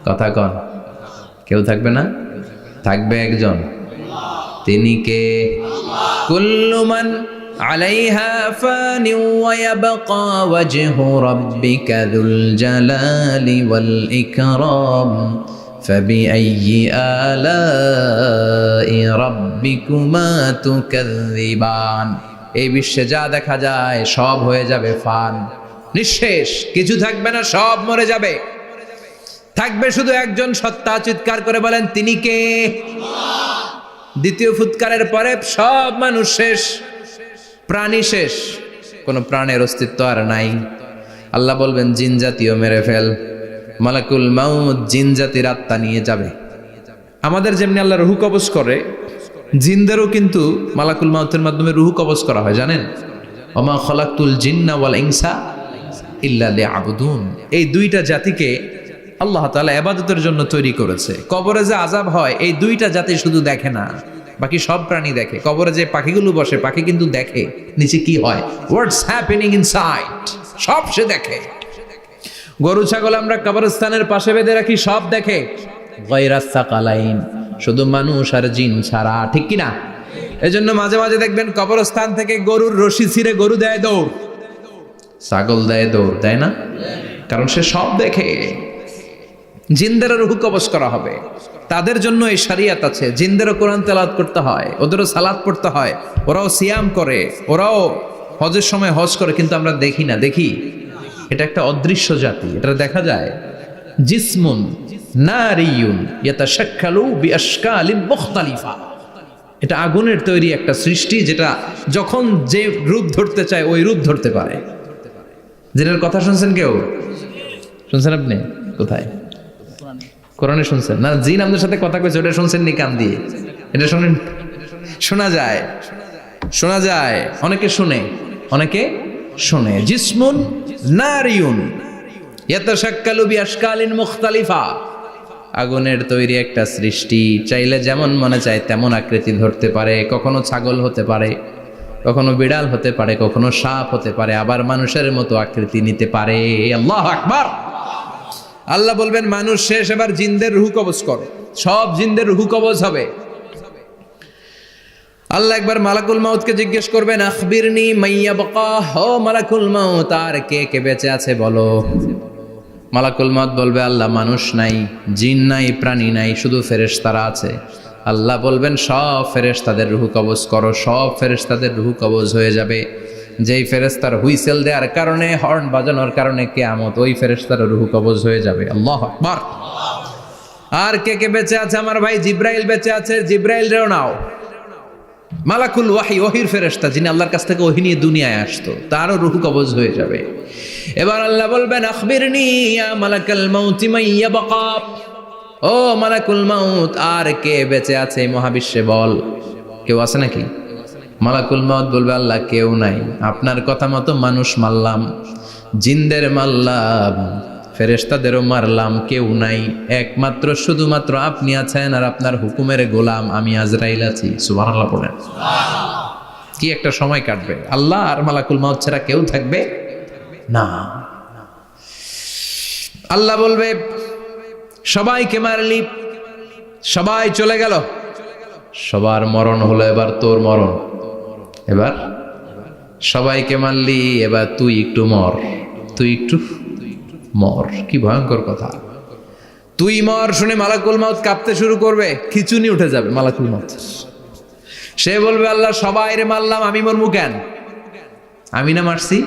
কথা কন, কেউ থাকবে না? থাকবে একজন, তিনি কে? কুল্লু মান আলাইহা ফানি ওয়া ইয়াবকা ওয়াজহু রাব্বিকা যুল জালালি ওয়াল ইকরাম ফাবিআইয়ি আলাই রাব্বিকুমা তুকাযযিবান। এই বিশ্বে যা দেখা যায় সব হয়ে যাবে ফান, নিঃশেষ, কিছু থাকবে না, সব মরে যাবে। থাকবে শুধু একজন সত্তা। চিৎকার করে বলেন তিনি কে? দ্বিতীয় ফুৎকারের পরে সব মানুষ শেষ, প্রাণী শেষ, কোনো প্রাণের অস্তিত্ব আর নাই। আল্লাহ বলবেন জিন জাতিও মেরে ফেল। মালাকুল মাউত জিন জাতির আত্মা নিয়ে যাবে। আমাদের যেমনি আল্লাহ রুহু কবজ করে, জিনদেরও কিন্তু মালাকুল মাউতের মাধ্যমে রুহু কবজ করা হয়, জানেন? ওমা খলাকতুল জিন্না ওয়াল ইনসা ইল্লা লিয়াবুদুন। এই 2টা জাতিকে আল্লাহ তাআলা ইবাদতের জন্য তৈরি করেছে। কবরে যে আযাব হয় এই 2টা জাতি শুধু দেখে না, বাকি সব প্রাণী দেখে। কবরে যে পাখিগুলো বসে, পাখি কিন্তু দেখে নিচে কি হয়, হোয়াটস হ্যাপেনিং ইনসাইড, সব সে দেখে। গরু ছাগল আমরা কবরস্থানের পাশে বেঁধে রাখি, সব দেখে। গায়রাস সাকালাইন, শুধু মানুষ আর জিন ছাড়া। ঠিক কিনা? এজন্য মাঝে মাঝে দেখবেন কবরস্থান থেকে গরুর রশি ছিঁড়ে গরু দেয় দৌড়, ছাগল দেয় দৌড়, দেয় না? কারণ সে সব দেখে। জিনদেরও রূহ কবজ করা হবে, তাদের জন্য এই শরিয়ত আছে। জিনদেরও কোরআন তেলাওয়াত করতে হয়, ওদেরও সালাত পড়তে হয়, ওরাও সিয়াম করে, ওরাও হজের সময় হজ করে, কিন্তু আমরা দেখি না। দেখি? এটা একটা অদৃশ্য জাতি, এটা দেখা যায়। জিসমুন নারিয়ুন ইয়াতাশাক্কালু বিআশকালিন মুখতালিফা। এটা আগুনের তৈরি একটা সৃষ্টি, যেটা যখন যে রূপ ধরতে চায় ওই রূপ ধরতে পারে। জিনের কথা শুনছেন কেউ? শুনছেন আপনি? কোথায়? কোরআনে শুনছেন না? জিন আমাদের সাথে কথা কইছে, ওটা শুনছেন নি কান দিয়ে? এটা শুনেন, শোনা যায়, শোনা যায়, অনেকে শুনে, অনেকে শুনে। জিসমুন নারিয়ুন ইয়াতাশাক্কালু বিআশকালিন মুখতালিফা, আগুনের তৈরি একটা সৃষ্টি, চাইলে যেমন মনে চায় তেমন আকৃতি ধরতে পারে। কখনো ছাগল হতে পারে, কখনো বিড়াল হতে পারে, কখনো সাপ হতে পারে, আবার মানুষের মতো আকৃতি নিতে পারে। আল্লাহু আকবার। আল্লাহ বলবেন মানুষ শেষ, এবার জিনদের রূহ কবজ করো। সব জিনদের রূহ কবজ হবে। আল্লাহ একবার মালাকুল মাউতকে জিজ্ঞেস করবেন, আখবিরনি মাইয়া বাকা, ও মালাকুল মাউত, আর কে কে বেঁচে আছে বলো। মালাকুল মাউত বলবে, আল্লাহ মানুষ নাই, জিন নাই, প্রাণী নাই, শুধু ফেরেশতারা আছে। আল্লাহ বলবেন সব ফেরেশতাদের রূহ কবজ করো। সব ফেরেশতাদের রূহ কবজ হয়ে যাবে। যেই ফেরেশতার হুইসেল দেওয়ার কারণে, হর্ন বাজানোর কারণে কিয়ামত, ওই ফেরেশতার রূহ কবজ হয়ে যাবে। আল্লাহু আকবার। আর কে কে বেঁচে আছে? আমার ভাই জিব্রাইল বেঁচে আছে, জিব্রাইল রেও নাও। মালাকুল ওয়াহি, ওহির ফেরেশতা, যিনি আল্লাহর কাছ থেকে ওহি নিয়ে দুনিয়ায় আসতো, তারও রূহ কবজ হয়ে যাবে। এবার আল্লাহ বলবেন, আখবিরনি ইয়া মালাকাল মাউতি মাইয়া বাকা, ও মালাকুল মাউত, আর কে বেঁচে আছে এই মহাবিশ্বে বল। কেউ আছে নাকি? মালাকুল মাউত বলবে, আল্লাহ কেউ নাই। আপনার কথা মতো মানুষ মারলাম, জিনদের মারলাম, ফেরেশতাদেরও মারলাম, কেউ নাই। একমাত্র শুধুমাত্র আপনি আছেন, আর আপনার হুকুমের গোলাম আমি আজরাইল আছি। সুবহানাল্লাহ পড়েন। কি একটা সময় কাটবে! আল্লাহ আর মালাকুল মাউত ছাড়া কেউ থাকবে না। আল্লাহ বলবে, সবাইকে মারলি, সবাই চলে গেল, সবার মরণ হলো, এবার তোর মরণ। এবার সবাইকে মারলি, এবার তুই একটু মর, তুই একটু মর। কি ভয়ঙ্কর কথা! তুই মর শুনে মালাকুল মাউত কাঁপতে শুরু করবে, খিচুনি উঠে যাবে মালাকুল মাউত। সে বলবে, আল্লাহ সবাই রে মারলাম, আমি মরবো কেন? আমি না মারছি,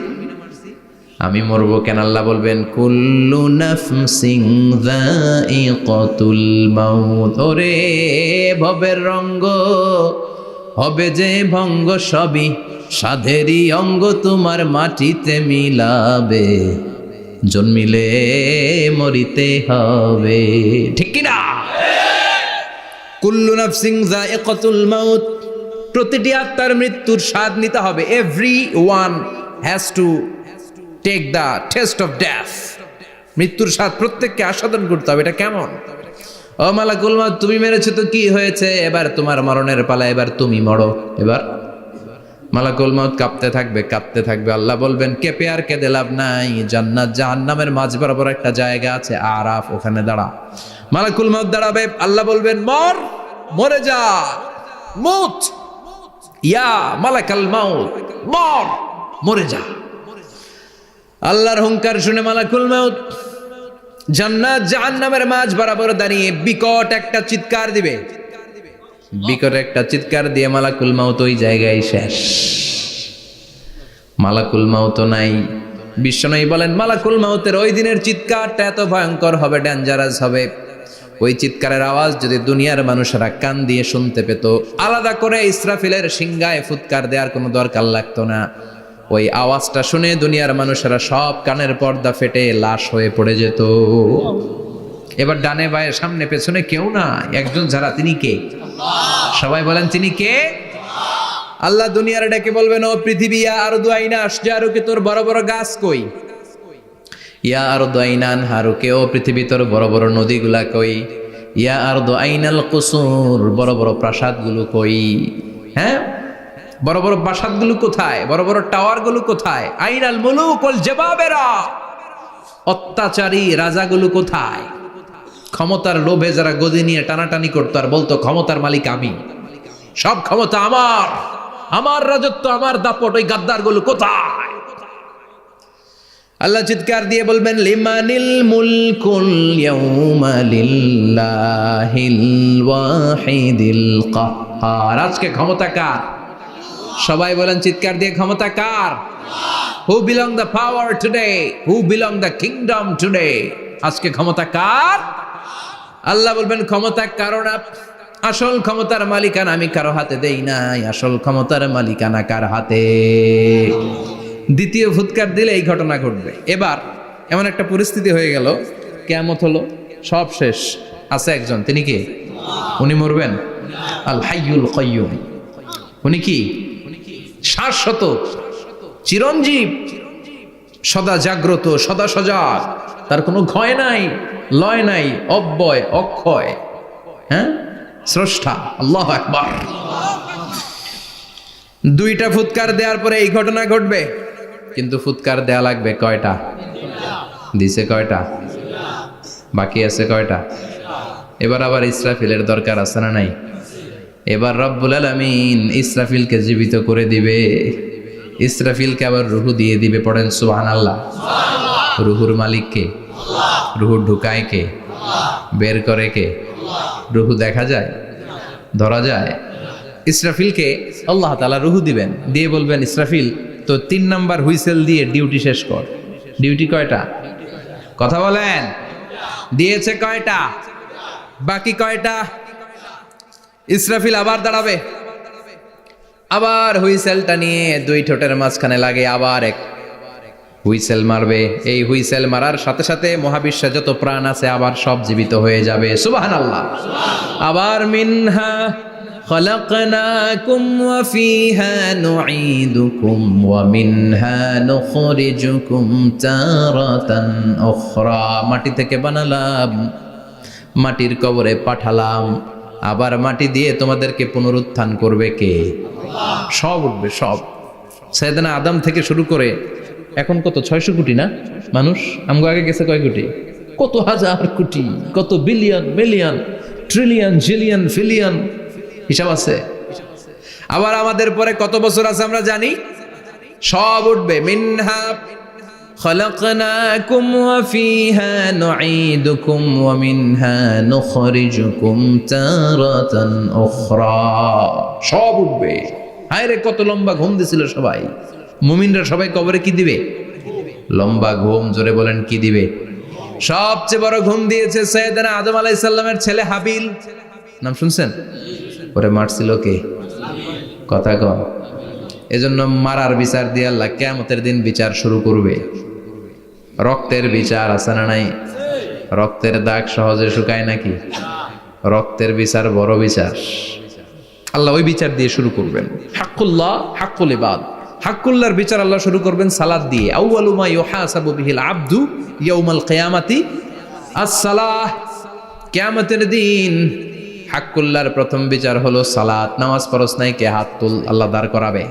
আমি মরবো কেন? আল্লাহ বলবেন, কুল্লু নাফসিন যায়িকাতুল মাউত, ওরে ভবের রঙ্গ হবে যে ভঙ্গ, সবই সাধেরই অঙ্গ, তোমার মাটিতে মিলাবে, জন্মিলে মরিতে হবে। ঠিক কি না? কুল্লু নাফসিন যায়িকাতুল মাউত, প্রতিটি আত্মার মৃত্যুর স্বাদ নিতে হবে। Everyone has to take the taste of death. মৃত্যুর স্বাদ প্রত্যেককে আস্বাদন করতে হবে। এটা কেমন? ও মালাকুল মাউত, তুমি মেরেছো তো কি হয়েছে, এবার তোমার মরণের পালা, এবার তুমি মরো। এবার মালাকুল মাউত কাঁপতে থাকবে, কাঁপতে থাকবে। আল্লাহ বলবেন, কেঁপে আর কেঁদে লাভ নাই, জান্নাত জাহান্নামের মাঝ বরাবর একটা জায়গা আছে, আরাফ, ওখানে দাঁড়া। মালাকুল মাউত দাঁড়াবে, আল্লাহ বলবেন, মর, মরে যা, মুত, ইয়া মালাকাল মাউত, মর, মরে যা। আল্লাহর হুঙ্কার শুনে মালাকুল মাউত জান্নাত জাহান্নামের মাঝ বরাবর দাঁড়িয়ে বিকট একটা চিৎকার দিবে। বিকট একটা চিৎকার দিয়ে মালাকুল মাউত ওই জায়গায় শেষ। মালাকুল মাউত নাই। বিশ্বনবী বলেন, মালাকুল মাউতের ওই দিনের চিৎকারটা এত ভয়ঙ্কর হবে, ডেঞ্জারাস হবে। ওই চিৎকারের আওয়াজ যদি দুনিয়ার মানুষেরা কান দিয়ে শুনতে পেত, আলাদা করে ইসরাফিলের সিংহায় ফুৎকার দেওয়ার কোনো দরকার লাগতো না। ওই আওয়াজটা শুনে দুনিয়ার মানুষেরা সব কানের পর্দা ফেটে লাশ হয়ে পড়ে যেত। এবার ডানে বায়ে সামনে পেছনে কেউ না, একজন যারা, তিনি কে? সবাই বলেন, তিনি কে? আল্লাহ দুনিয়ার ডেকে বলবেন, ও পৃথিবী, ইয়া আরদু আইনা আশজারুকে, তোর বড় বড় গাছ কই? ইয়া আরদু আইনান হারুকে, ও পৃথিবী তোর বড় বড় নদীগুলা কই? ইয়া আরদু আইনাল কুসুর, বড় বড় প্রাসাদগুলো কই? হ্যাঁ, বড় বড় প্রাসাদগুলো কোথায়? বড় বড় টাওয়ারগুলো কোথায়? আইনাল মুলুক ওয়াল জাবাবেরা, অত্যাচারী রাজাগুলো কোথায়? ক্ষমতার লোভে যারা গদি নিয়ে টানাটানি করতো আর বলতো ক্ষমতার মালিক আমি, সব ক্ষমতা আমার, আমার রাজত্ব, আমার দাপট, ওই গাদ্দারগুলো কোথায়? আল্লাহ চিৎকার দিয়ে বলবেন, লিমানিল মুলকুল ইয়াউমা লিল্লাহিল ওয়াহিদিল কাহ্হার, আজকে ক্ষমতা কার? সবাই বলেন চিৎকার দিয়ে, ক্ষমতা কার? Who belong the power today, who belong the kingdom today, আজকে ক্ষমতা কার? আল্লাহ বলবেন, ক্ষমতা কারো না, আসল ক্ষমতার মালিকানা আমি কারো হাতে দেই নাই, আসল ক্ষমতার মালিকানা কার হাতে? দ্বিতীয় ফুৎকার দিলে এই ঘটনা ঘটবে। এবার এমন একটা পরিস্থিতি হয়ে গেল, কিয়ামত হলো, সব শেষ, আছে একজন, তিনি কি? উনি মরবেন? আল হাইয়ুল কাইয়ুম। উনি কি? শাশ্বত, চিরঞ্জীব, সদা জাগ্রত, সদা সজাগ, তার কোনো ক্ষয় নাই, লয় নাই, অব্যয়, অক্ষয়, হ্যাঁ, স্রষ্টা। আল্লাহু আকবার। দুইটা ফুৎকার দেওয়ার পরে এই ঘটনা ঘটবে, কিন্তু ফুৎকার দেয়া লাগবে কয়টা? দিছে কয়টা? বাকি আছে কয়টা? এবার আবার ইসরাফিলের দরকার আছে না নাই? এবার রব্বুল আলামিন ইসরাফিলকে জীবিত করে দিবে, ইসরাফিলকে আবার রুহু দিয়ে দিবে। পড়েন সুবহানাল্লাহ। রুহুর মালিক কে? রুহু ঢুকায় কে? বের করে কে? রুহু দেখা যায়, ধরা যায়? ইসরাফিলকে আল্লাহ তাআলা রুহু দিবেন, দিয়ে বলবেন ইসরাফিল তো 3 নাম্বার হুইসেল দিয়ে ডিউটি শেষ কর। ডিউটি কয়টা? কথা বলেন। দিয়েছে কয়টা? বাকি কয়টা? ইসরাফিল আবার দাঁড়াবে, আবার হুইসেলটা নিয়ে দুই ঠোঁটের মাঝখানে লাগে আবার এক হুইসেল মারবে। এই হুইসেল মারার সাথে সাথে মহাবিশ্বে যত প্রাণ আছে আবার সব জীবিত হয়ে যাবে। সুবহানাল্লাহ। আবার মিনহা খলাকনাকুম ওয়া ফিহা নুঈদুকুম ওয়া মিনহা নুখরিজুকুম তারাতান উখরা। মাটি থেকে বানালাম, মাটির কবরে পাঠালাম, আবার মাটি দিয়ে তোমাদেরকে পুনরুত্থান করবে কে? সব উঠবে, সব। সাইয়েদনা আদম থেকে শুরু করে এখন কত 600 কোটি না মানুষ? আমগো আগে গেছে কয় কোটি? কত হাজার কোটি, কত billion, million, trillion, zillion, pillion, হিসাব আছে। আবার আমাদের পরে কত বছর আছে আমরা জানি? সব উঠবে। মিনহা খলাকনাকুম ওয়া ফিহা নুঈদুকুম ওয়া মিনহা নুখরিজুকুম তারাতান উখরা। সব উঠবে। হায়রে কত লম্বা ঘুম দিছিল সবাই। মুমিনরা সবাই কবরে কি দিবে? লম্বা ঘুম। জোরে বলেন কি দিবে? সবচেয়ে বড় ঘুম দিয়েছে সাইয়েদনা আদম আলাইহিস সালামের ছেলে হাবিল। নাম শুনছেন? ওরে মারছিল কে? কথা কম। এজন্য মারার বিচার দিয়ে আল্লাহ কিয়ামতের দিন বিচার শুরু করবে। রক্তের বিচার আছে না নাই? রক্তের দাগ সহজে শুকায় নাকি? রক্তের বিচার বড় বিচার। আল্লাহ ওই বিচার দিয়ে শুরু করবেন। হাক্কুল্লাহ, হাক্কুল ইবাদ। হাক্কুল্লাহর বিচার আল্লাহ শুরু করবেন সালাত দিয়ে। আউয়ালু মা ইউহাসাবু বিহিল আবদু ইয়াউমাল কিয়ামাতি আস-সালাহ। কিয়ামতের দিন হাক্কুল্লাহর প্রথম বিচার হলো সালাত। নামাজ পড়স নাই, কে হাত তুল, আল্লাহ দাঁড় করাবে।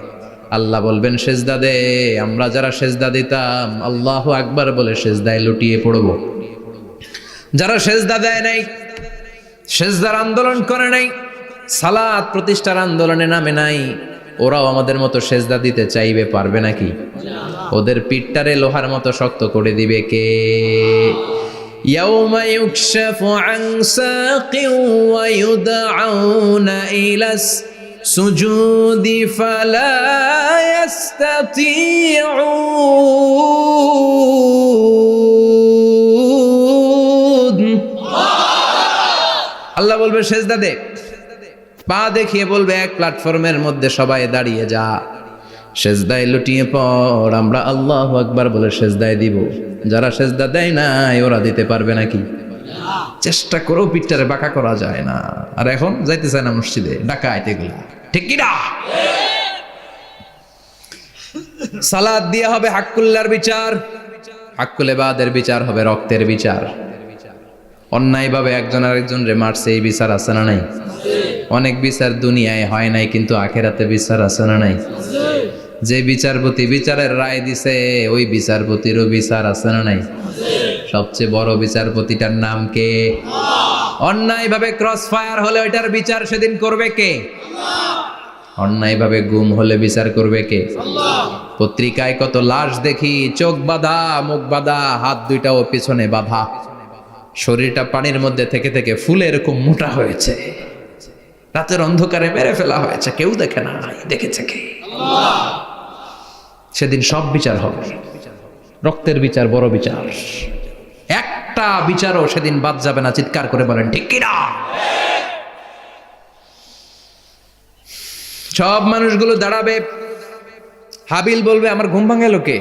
আল্লাহ বলবেন সেজদা দে। আমরা যারা সেজদা দিতাম আল্লাহু আকবার বলে সেজদায় লুটিয়ে পড়ব। যারা সেজদা দেয় নাই, সেজদার আন্দোলন করে নাই, সালাত প্রতিষ্ঠার আন্দোলনে নামে নাই, ওরাও আমাদের মতো সেজদা দিতে চাইবে, পারবে নাকি? ওদের পিঠটারে লোহার মতো শক্ত করে দিবে কে? ইয়াউমা ইউকশাফু আন সাকিন ওয়া ইউদআউনা ইলাস সুজুদি ফালা ইস্তাতিউন। আল্লাহ বলবে সেজদা দে। পা দেখিয়ে বলবে এক প্ল্যাটফর্মের মধ্যে সবাই দাঁড়িয়ে যা, সেজদায় লুটিয়ে পড়। আমরা আল্লাহু আকবার বলে সেজদায় দিব। যারা সেজদা দেয় নাই ওরা দিতে পারবে নাকি? চেষ্টা করেও পিঠটারে বাঁকা করা যায় না। আর এখন যাইতে চায় না মসজিদে, ডাকাইতে এগুলা, ঠিক কি না? সালাত দিয়ে হবে হাক্কুল্লাহর বিচার, হাক্কুল ইবাদের বিচার হবে রক্তের বিচার। অন্যায়ভাবে একজন আরেকজন রে মারছে, এই বিচার আছে না নাই? অনেক বিচার দুনিয়ায় হয় নাই, কিন্তু আখেরাতে বিচার আছে না নাই? যে বিচারপতি বিচারের রায় দিছে ওই বিচারপতিরও বিচার আছে না নাই? সবচেয়ে বড় বিচারপতিটার নাম কে? অন্যায়ভাবে ক্রস ফায়ার হলে ওইটার বিচার সেদিন করবে কে? অন্যায়ভাবে গুম হলে বিচার করবে কে? পত্রিকায় কত লাশ দেখি, চোখ বাঁধা, মুখ বাঁধা, হাত দুইটাও পিছনে বাঁধা, শরীরটা পানির মধ্যে থেকে থেকে ফুলে এরকম মোটা হয়েছে, রাতের অন্ধকারে মেরে ফেলা হয়েছে, কেউ দেখে না, দেখেছে কে? সেদিন সব বিচার হবে। রক্তের বিচার বড় বিচার, একটা বিচারও সেদিন বাদ যাবে না। চিৎকার করে বলেন ঠিক কিনা? সব মানুষগুলো দাঁড়াবে। হাবিল বলবে আমার ঘুম ভাঙালো কে?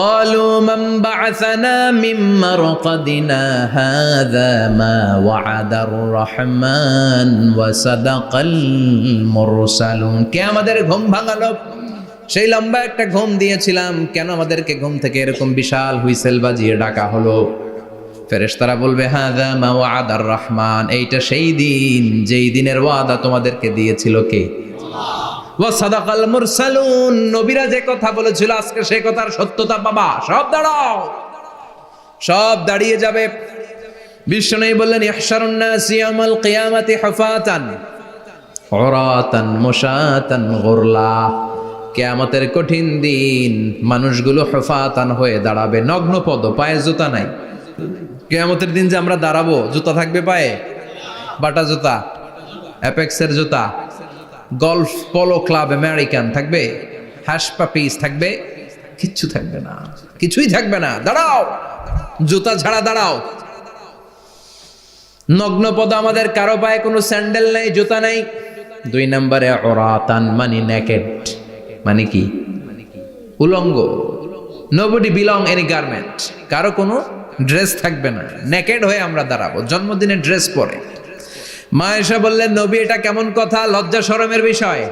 قالوا من بعثنا من مرقدنا هذا ما وعد الرحمن وصدق المرسلون। কে আমাদের ঘুম ভাঙালো? সেই লম্বা একটা ঘুম দিয়েছিলাম, কেন আমাদেরকে ঘুম থেকে এরকম বিশাল হুইসেল বাজিয়ে ডাকা হলো? ফেরেশতারা বলবে হাযা মা ওয়াদার রহমান, এইটা সেই দিন যেই দিনের ওয়াদা তোমাদেরকে দিয়েছিল কে? ওয়া সাদাকাল মুরসালুন, নবীরা যে কথা বলেছিল আজকে সেই কথার সত্যতা পাবা। সব দাঁড়াও, সব দাঁড়িয়ে যাবে। বিশ্বনবী বললেন ইহশারুন নাস ইয়াউমাল কিয়ামাতি হুফাতান উরাতান মুশাতান গুরলা। কিয়ামতের কঠিন দিন মানুষগুলো হুফাতান হয়ে দাঁড়াবে, নগ্ন পদ, পায়ে জুতা নাই। কিয়ামতের দিন যে আমরা দাঁড়াবো, জুতা থাকবে পায়ে? বাটা জুতা, অ্যাপেক্সের জুতা, গলফ পোলো ক্লাব আমেরিকান থাকবে, হ্যাশ পাপিস থাকবে? কিচ্ছু থাকবে না, কিছুই থাকবে না। দাঁড়াও, জুতা ছাড়া দাঁড়াও। নগ্ন পদ, আমাদের কারো পায়ে কোনো স্যান্ডেল নেই, জুতা নেই। 2 নম্বরে উরাতান মানে নেকেড, মানে কি? উলঙ্গ। নোবডি বিলং এনি গার্মেন্ট, কারো কোনো ড্রেস থাকবে না, নেকেড হয়ে আমরা দাঁড়াবো, জন্মদিনে ড্রেস পরে। মা আয়েশা বললেন নবী এটা কেমন কথা, লজ্জা শরমের বিষয়।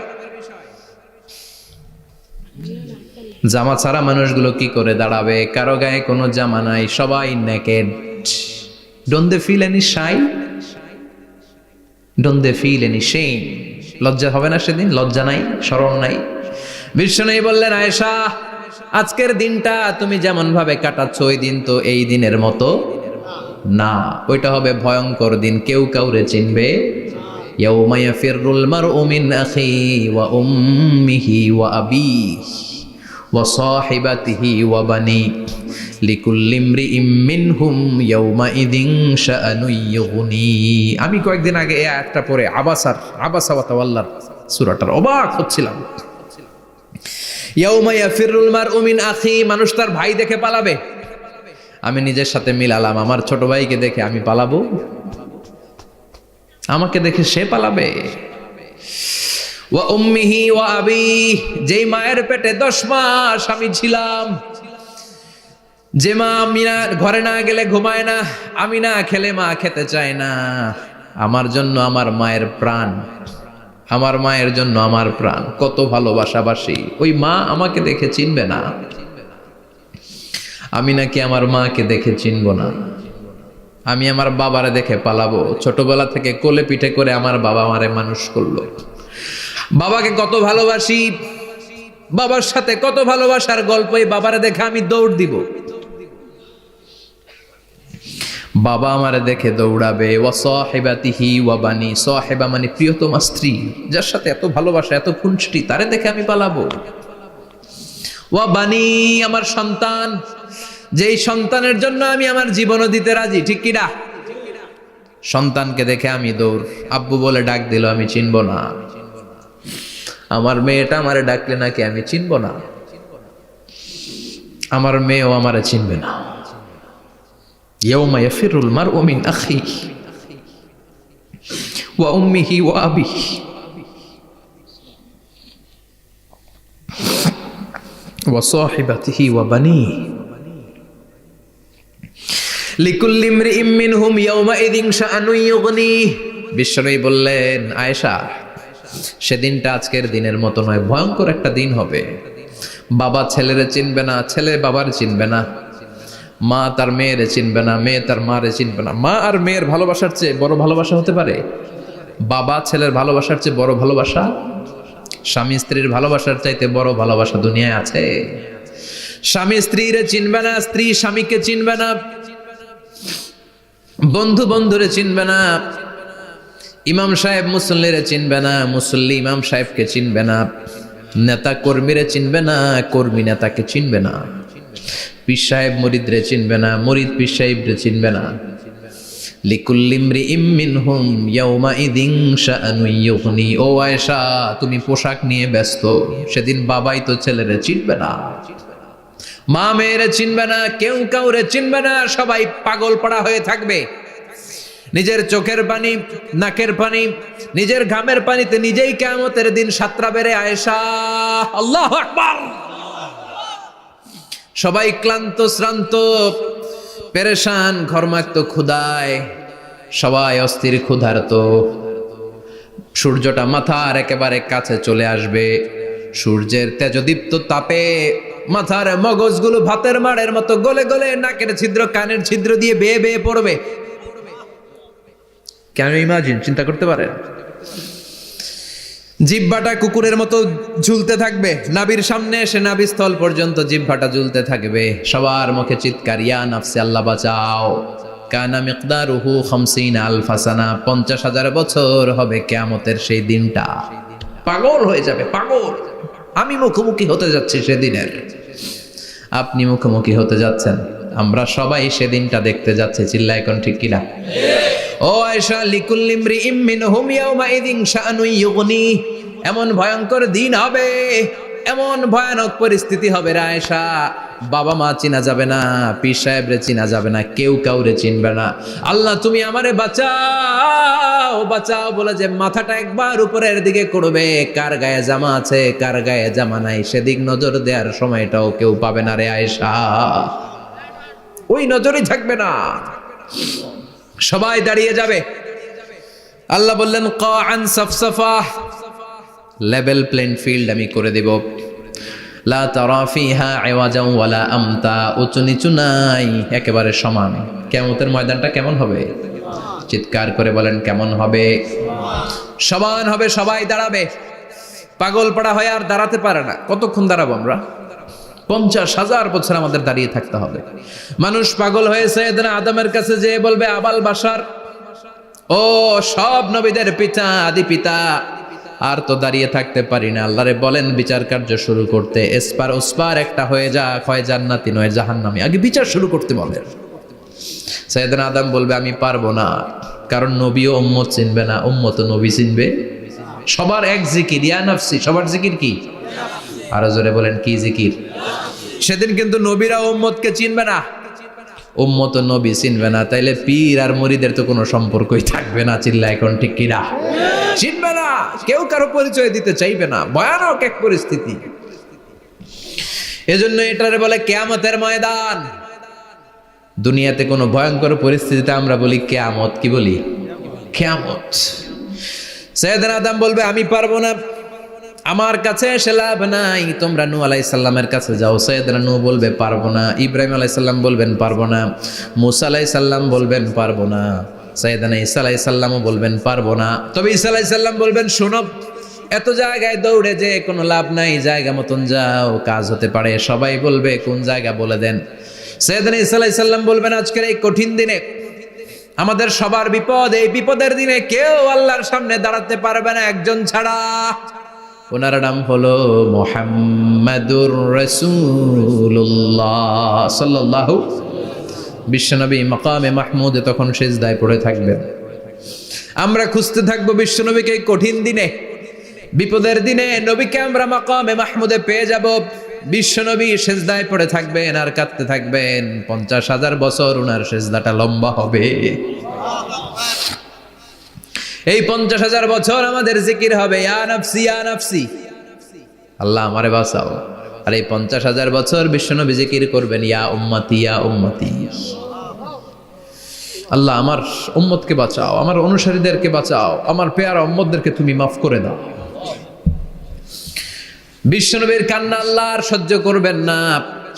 জামা ছাড়া মানুষগুলো কি করে দাঁড়াবে? কারো গায়ে কোনো জামা নাই, সবাই naked. Don't they feel any shy? Don't they feel any shame? লজ্জা হবে না সেদিন? লজ্জা নাই, শরম নাই। বিশ্বনবী বললেন আয়েশা আজকের দিনটা তুমি যেমন ভাবে কাটাচ্ছ ওই দিন তো এই দিনের মতো না, ওইটা হবে ভয়ঙ্কর দিন, কেউ কাউরে চিনবে। ইয়াউমা ইয়াফিরুল মারউ মিন আখিহি ওয়া উম্মিহি ওয়া আবিহি ওয়া সাহিবাতিহি ওয়া বানি লিকুল্লি ইমরিইম মিনহুম ইয়াউমাইযিন শাআনুন ইউগনি। আমি কয়েকদিন আগে এই আয়াতটা পড়ে আবাসা ওয়া তাওয়াল্লার সূরাটার অবাক হচ্ছিলাম। ইয়াউমা ইয়াফিরুল মারউ মিন আখি, মানুষ তার ভাই দেখে পালাবে। আমি নিজের সাথে মিলালাম, আমার ছোট ভাইকে দেখে আমি পালাবো? আমাকে দেখে সে পালাবে? ওয়া উম্মিহি ওয়া আবি, যেই মায়ের পেটে 10 মাস আমি ছিলাম, যে মা আমি না ঘরে না গেলে ঘুমায় না, আমি না খেলে মা খেতে চায় না, আমার জন্য আমার মায়ের প্রাণ, আমার মায়ের জন্য আমার প্রাণ, কত ভালোবাসাবাসী। ওই মা আমাকে দেখে চিনবে না, আমি নাকি আমার মাকে দেখে চিনব না। আমি আমার বাবারে দেখে পালাবো। ছোটবেলা থেকে কোলে পিঠে করে আমার বাবা আমারে মানুষ করলো, বাবাকে কত ভালোবাসি, বাবার সাথে কত ভালোবাসার গল্প, এই বাবারে দেখে আমি দৌড় দিব, বাবা আমারে দেখে দৌড়াবে। ওয়া সাহিবাতিহি ওয়া বানি, সাহিবা মানে প্রিয়তমা স্ত্রী, যার সাথে এত ভালোবাসা, এত খুনসুটি, তারে দেখে আমি পালাবো। ওয়া বানি, আমার সন্তান, যেই সন্তানের জন্য আমি আমার জীবনও দিতে রাজি, ঠিক কিনা? সন্তানকে দেখে আমি দৌড়। আব্বু বলে ডাক দিল, আমি চিনব না। আমার মেয়েটা আমারে ডাকলে নাকি আমি চিনব না, আমার মেয়েও আমারে চিনবে না। ইয়াউমা ইয়াফিরুল মারউ মিন আখিহি ওয়া উম্মিহি ওয়া আবিহি ওয়া সাহিবাতিহি ওয়া বানিহি লিকুল্লি ইমরিইম মিনহুম ইয়াউমাইযিন শাআনুন ইউগনি। বিশ্বনবী বললেন আয়েশা সেদিনটা আজকের দিনের মতো নয়, ভয়ঙ্কর একটা দিন হবে। বাবা ছেলেরে চিনবে না, ছেলে বাবার চিনবে না, মা তার মেয়েরে চিনবে না, মেয়ে তার মারে চিনবে না। মা আর মেয়ের ভালোবাসার চেয়ে বড় ভালোবাসা হতে পারে? বাবা ছেলের ভালোবাসার চেয়ে বড় ভালোবাসা? স্বামী স্ত্রীর ভালোবাসার চাইতে বড় ভালোবাসা দুনিয়ায় আছে? স্বামী স্ত্রীরে চিনবে না, স্ত্রী স্বামীকে চিনবে না, বন্ধু বন্ধুরে চিনবে না, ইমাম সাহেব মুসল্লিরে চিনবে না, মুসল্লি ইমাম সাহেবকে চিনবে না, নেতা কর্মীরে চিনবে না, কর্মী নেতাকে চিনবে না, পীর সাহেব মুরিদরে চিনবে না, মুরিদ পীর সাহেবরে চিনবে না। লিকুল্লি ইমরিইম মিনহুম ইয়াউমাইযিন শাআনুন ইউগনি। ও আয়েশা তুমি পোশাক নিয়ে ব্যস্ত, সেদিন বাবাই তো ছেলেরে চিনবে না, মা মেয়েরে চিনবে না, কেউ কাউরে চিনবে না, সবাই পাগল পাড়া হয়ে থাকবে। নিজের চোখের পানি, নাকের পানি, নিজের ঘামের পানিতে নিজেই কিয়ামতের দিন সাতরা বেড়ে আয়েশা, আল্লাহু আকবার। সবাই ক্লান্ত শ্রান্ত পেরেশান, ঘর্মাক্ত ক্ষুধায়, সবাই অস্থির ক্ষুধার্ত। সূর্যটা মাথার একেবারে কাছে চলে আসবে, সূর্যের তেজদীপ্ত তাপে মাথার মগজগুলো ভাতের মাড়ের মতো গলে গলে নাকের ছিদ্র, কানের ছিদ্র দিয়ে বেয়ে বেয়ে পড়বে। কেন ইমাজিন, চিন্তা করতে পারেন? জিহ্বাটা কুকুরের মতো ঝুলতে থাকবে, নাভির সামনে এসে নাভিস্থল পর্যন্ত জিহ্বাটা ঝুলতে থাকবে। সবার মুখে চিৎকার, ইয়া নাফসি, আল্লাহ বাঁচাও। কানা মিকদারুহু 50,000 সানা, 50,000 বছর হবে কিয়ামতের সেই দিনটা। পাগল হয়ে যাবে, পাগল। আমি মুখোমুখি হতে যাচ্ছি সেদিনের, আপনি মুখোমুখি হতে যাচ্ছেন, আমরা সবাই সেদিনটা দেখতে যাচ্ছি। চিল্লায় কোন ঠিক কিনা? ও আয়েশা, লিকুল্লি ইমরিইম মিনহুম ইয়াওমাইযিন শাআনুন ইউগনি, এমন ভয়ঙ্কর দিন হবে, এমন ভয়ানক পরিস্থিতি হবে রে আয়েশা, বাবা মা চিনা যাবে না, পীর সাহেবরে চিনা যাবে না, কেউ কাউরে চিনবে না। আল্লাহ তুমি আমারে বাঁচাও, বাঁচাও বলে যে মাথাটা একবার উপরের দিকে করবে, কার গায়ে জামা আছে কার গায়ে জামা নাই সেদিক নজর দেওয়ার সময়টাও কেউ পাবে না রে আয়েশা, ওই নজরই থাকবে না, সবাই দাঁড়িয়ে যাবে। আল্লাহ বললেন কাআন সাফসাফা, লেভেল প্লেন ফিল্ড আমি করে দেব। লা তারা ফিহা আওয়াজান ওয়ালা আমতা, উঁচু নিচু নাই, একেবারে সমান। কিয়ামতের ময়দানটা কেমন হবে? চিৎকার করে বলেন কেমন হবে? সমান হবে, সবাই দাঁড়াবে। পাগল পাড়া হয়ে আর দাঁড়াতে পারে না। কতক্ষণ দাঁড়াবো আমরা? 50,000 বছর আমাদের দাঁড়িয়ে থাকতে হবে। মানুষ পাগল হয়েছে, এদিন আদমের কাছে যেয়ে বলবে, আবাল বাশার, ও সব নবীদের পিতা, আদি পিতা, আর তো দাঁড়িয়ে থাকতে পারি না, আল্লাহরে বলেন বিচার কার্য শুরু করতে। এসপার ওসপার একটা হয়ে যা, হয় জান্নাতি নয় জাহান্নামী, আগে বিচার শুরু করতে বলেন। সাইয়েদনা আদম বলবে আমি পারবো না, কারণ নবীও উম্মত চিনবে না, উম্মত নবী চিনবে। সবার এক জিকির, ইয়া নাফসি, সবার জিকির কি? আরো জোরে বলেন কি জিকির? সেদিন কিন্তু নবীরা উম্মতকে চিনবে না, উম্মত নবী চিনবে না, তাইলে পীর আর মুরিদের তো কোনো সম্পর্কই থাকবে না। চিল্লা এখন ঠিক কিনা? চিনবে না, কেউ কারো পরিচয় দিতে চাইবে না, ভয়ানক এক পরিস্থিতি। এজন্য এটারে বলে কিয়ামতের ময়দান। দুনিয়াতে কোনো ভয়ঙ্কর পরিস্থিতিতে আমরা বলি কিয়ামত, কি বলি? কিয়ামত। সাইয়েদনা আদম বলবে আমি পারবো না, আমার কাছে এসে লাভ নাই, তোমরা নূহ আলাইহিস সালামের কাছে যাও। সাইয়েদনা নূহ বলবে পারবো না, ইব্রাহিম আলাইহিস সালাম বলবেন পারবো না, মূসা আলাইহিস সালাম বলবেন পারবো না, সাইয়েদনা ঈসা আলাইহিস সালামও বলবেন পারবো না। তবে ঈসা আলাইহিস সালাম বলবেন শোনো, এত জায়গায় দৌড়ে যে কোনো লাভ নাই, জায়গা মতন যাও, কাজ হতে পারে। সবাই বলবে কোন জায়গা বলে দেন। সাইয়েদনা ঈসা আলাইহিস সালাম বলবেন আজকের এই কঠিন দিনে আমাদের সবার বিপদ, এই বিপদের দিনে কেউ আল্লাহর সামনে দাঁড়াতে পারবে না একজন ছাড়া, ওনার নাম হলো মুহাম্মাদুর রাসূলুল্লাহ সাল্লাল্লাহু। বিশ্বনবী মাকামে মাহমুদে তখন সিজদায় পড়ে থাকবেন। আমরা খুঁজতে থাকবো বিশ্বনবীকে কঠিন দিনে, বিপদের দিনে নবীকে আমরা মাকামে মাহমুদে পেয়ে যাব। বিশ্বনবী সিজদায় পড়ে থাকবেন আর কাঁদতে থাকবেন। 50,000 বছর ওনার সিজদাটা লম্বা হবে। এই 50,000 বছর আমাদের জিকির হবে ইয়া নাফসি, ইয়া নাফসি, আল্লাহ আমারে বাঁচাও। আর এই 50,000 বছর বিশ্বনবী জিকির করবেন ইয়া উম্মতি, ইয়া উম্মতি, আল্লাহ আমার উম্মতকে বাঁচাও, আমার অনুসারীদেরকে বাঁচাও, আমার পেয়ারা উম্মতদেরকে তুমি মাফ করে দাও। বিশ্বনবীর কান্না আল্লাহ আর সহ্য করবেন না।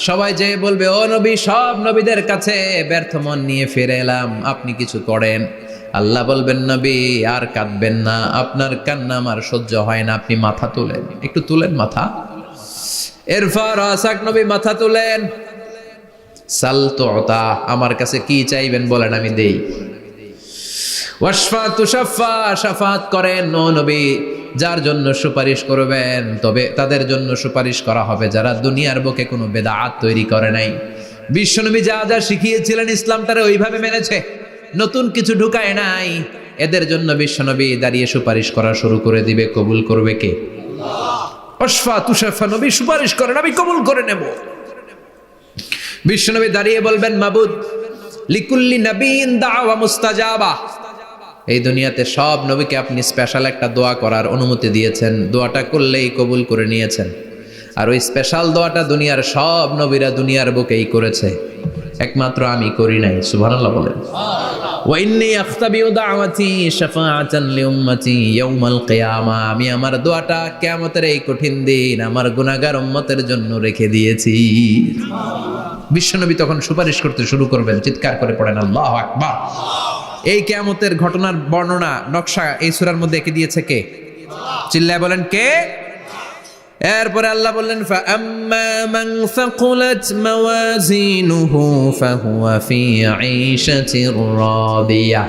সবাই যে বলবে ও নবী, সব নবীদের কাছে ব্যর্থ মন নিয়ে ফিরে এলাম, আপনি কিছু করেন। আল্লাহ বলবেন নবী আর কাঁদবেন না, আপনার কান্না আমার সহ্য হয় না, আপনি মাথা তুলেন, একটু তুলেন মাথা। এরপর আসাক নবী মাথা তুলেন। সাল তুতা, আমার কাছে কি চাইবেন বলেন আমি দেই। ওয়াশফা তুশাফা, শাফাত করেন ও নবী, যার জন্য সুপারিশ করবেন তবে তাদের জন্য সুপারিশ করা হবে যারা দুনিয়ার বুকে কোনো বেদাত তৈরি করে নাই। বিশ্বনবী যা যা শিখিয়েছিলেন ইসলামটারে ওইভাবে মেনেছে, নতুন কিছু ঢুকায় নাই। এদের জন্য বিশ্বনবী দাঁড়িয়ে সুপারিশ করা শুরু করে দিবে। কবুল করবে কে? আল্লাহ। ওয়াশফা তুশাফা, নবী সুপারিশ করেন, আমি কবুল করে নেব। বিশ্বনবী দাঁড়িয়ে বলবেন মাবুদ, লিকুল্লি নবীন দাওয়া মুস্তাজাবা, এই দুনিয়াতে সব নবীকে আপনি স্পেশাল একটা দোয়া করার অনুমতি দিয়েছেন, দোয়াটা করলেই কবুল করে নিয়েছেন। আর ওই স্পেশাল দোয়াটা দুনিয়ার সব নবীরা দুনিয়ার বুকেই করেছে, একমাত্র আমি করি নাই। সুবহানাল্লাহ বলেন। ওয়া ইন্নী আখতাবিউ দাওয়াতি শাফাআতান লিউম্মতি ইয়াউমাল কিয়ামা, আমি আমার দোয়াটা কিয়ামতের এই কঠিন দিন আমার গুনাহগার উম্মতের জন্য রেখে দিয়েছি। বিশ্বনবী তখন সুপারিশ করতে শুরু করবেন, চিৎকার করে পড়েন আল্লাহু আকবার। এই কিয়ামতের ঘটনার বর্ণনা নকশা এই সূরার মধ্যে এঁকে দিয়েছে কে? চিল্লায় বলেন কে? এরপরে আল্লাহ বললেন ফাআম্মা মান সাকুলাত মাওয়াজিনুহু ফাহুয়া ফি আইশাতির রাদিয়াহ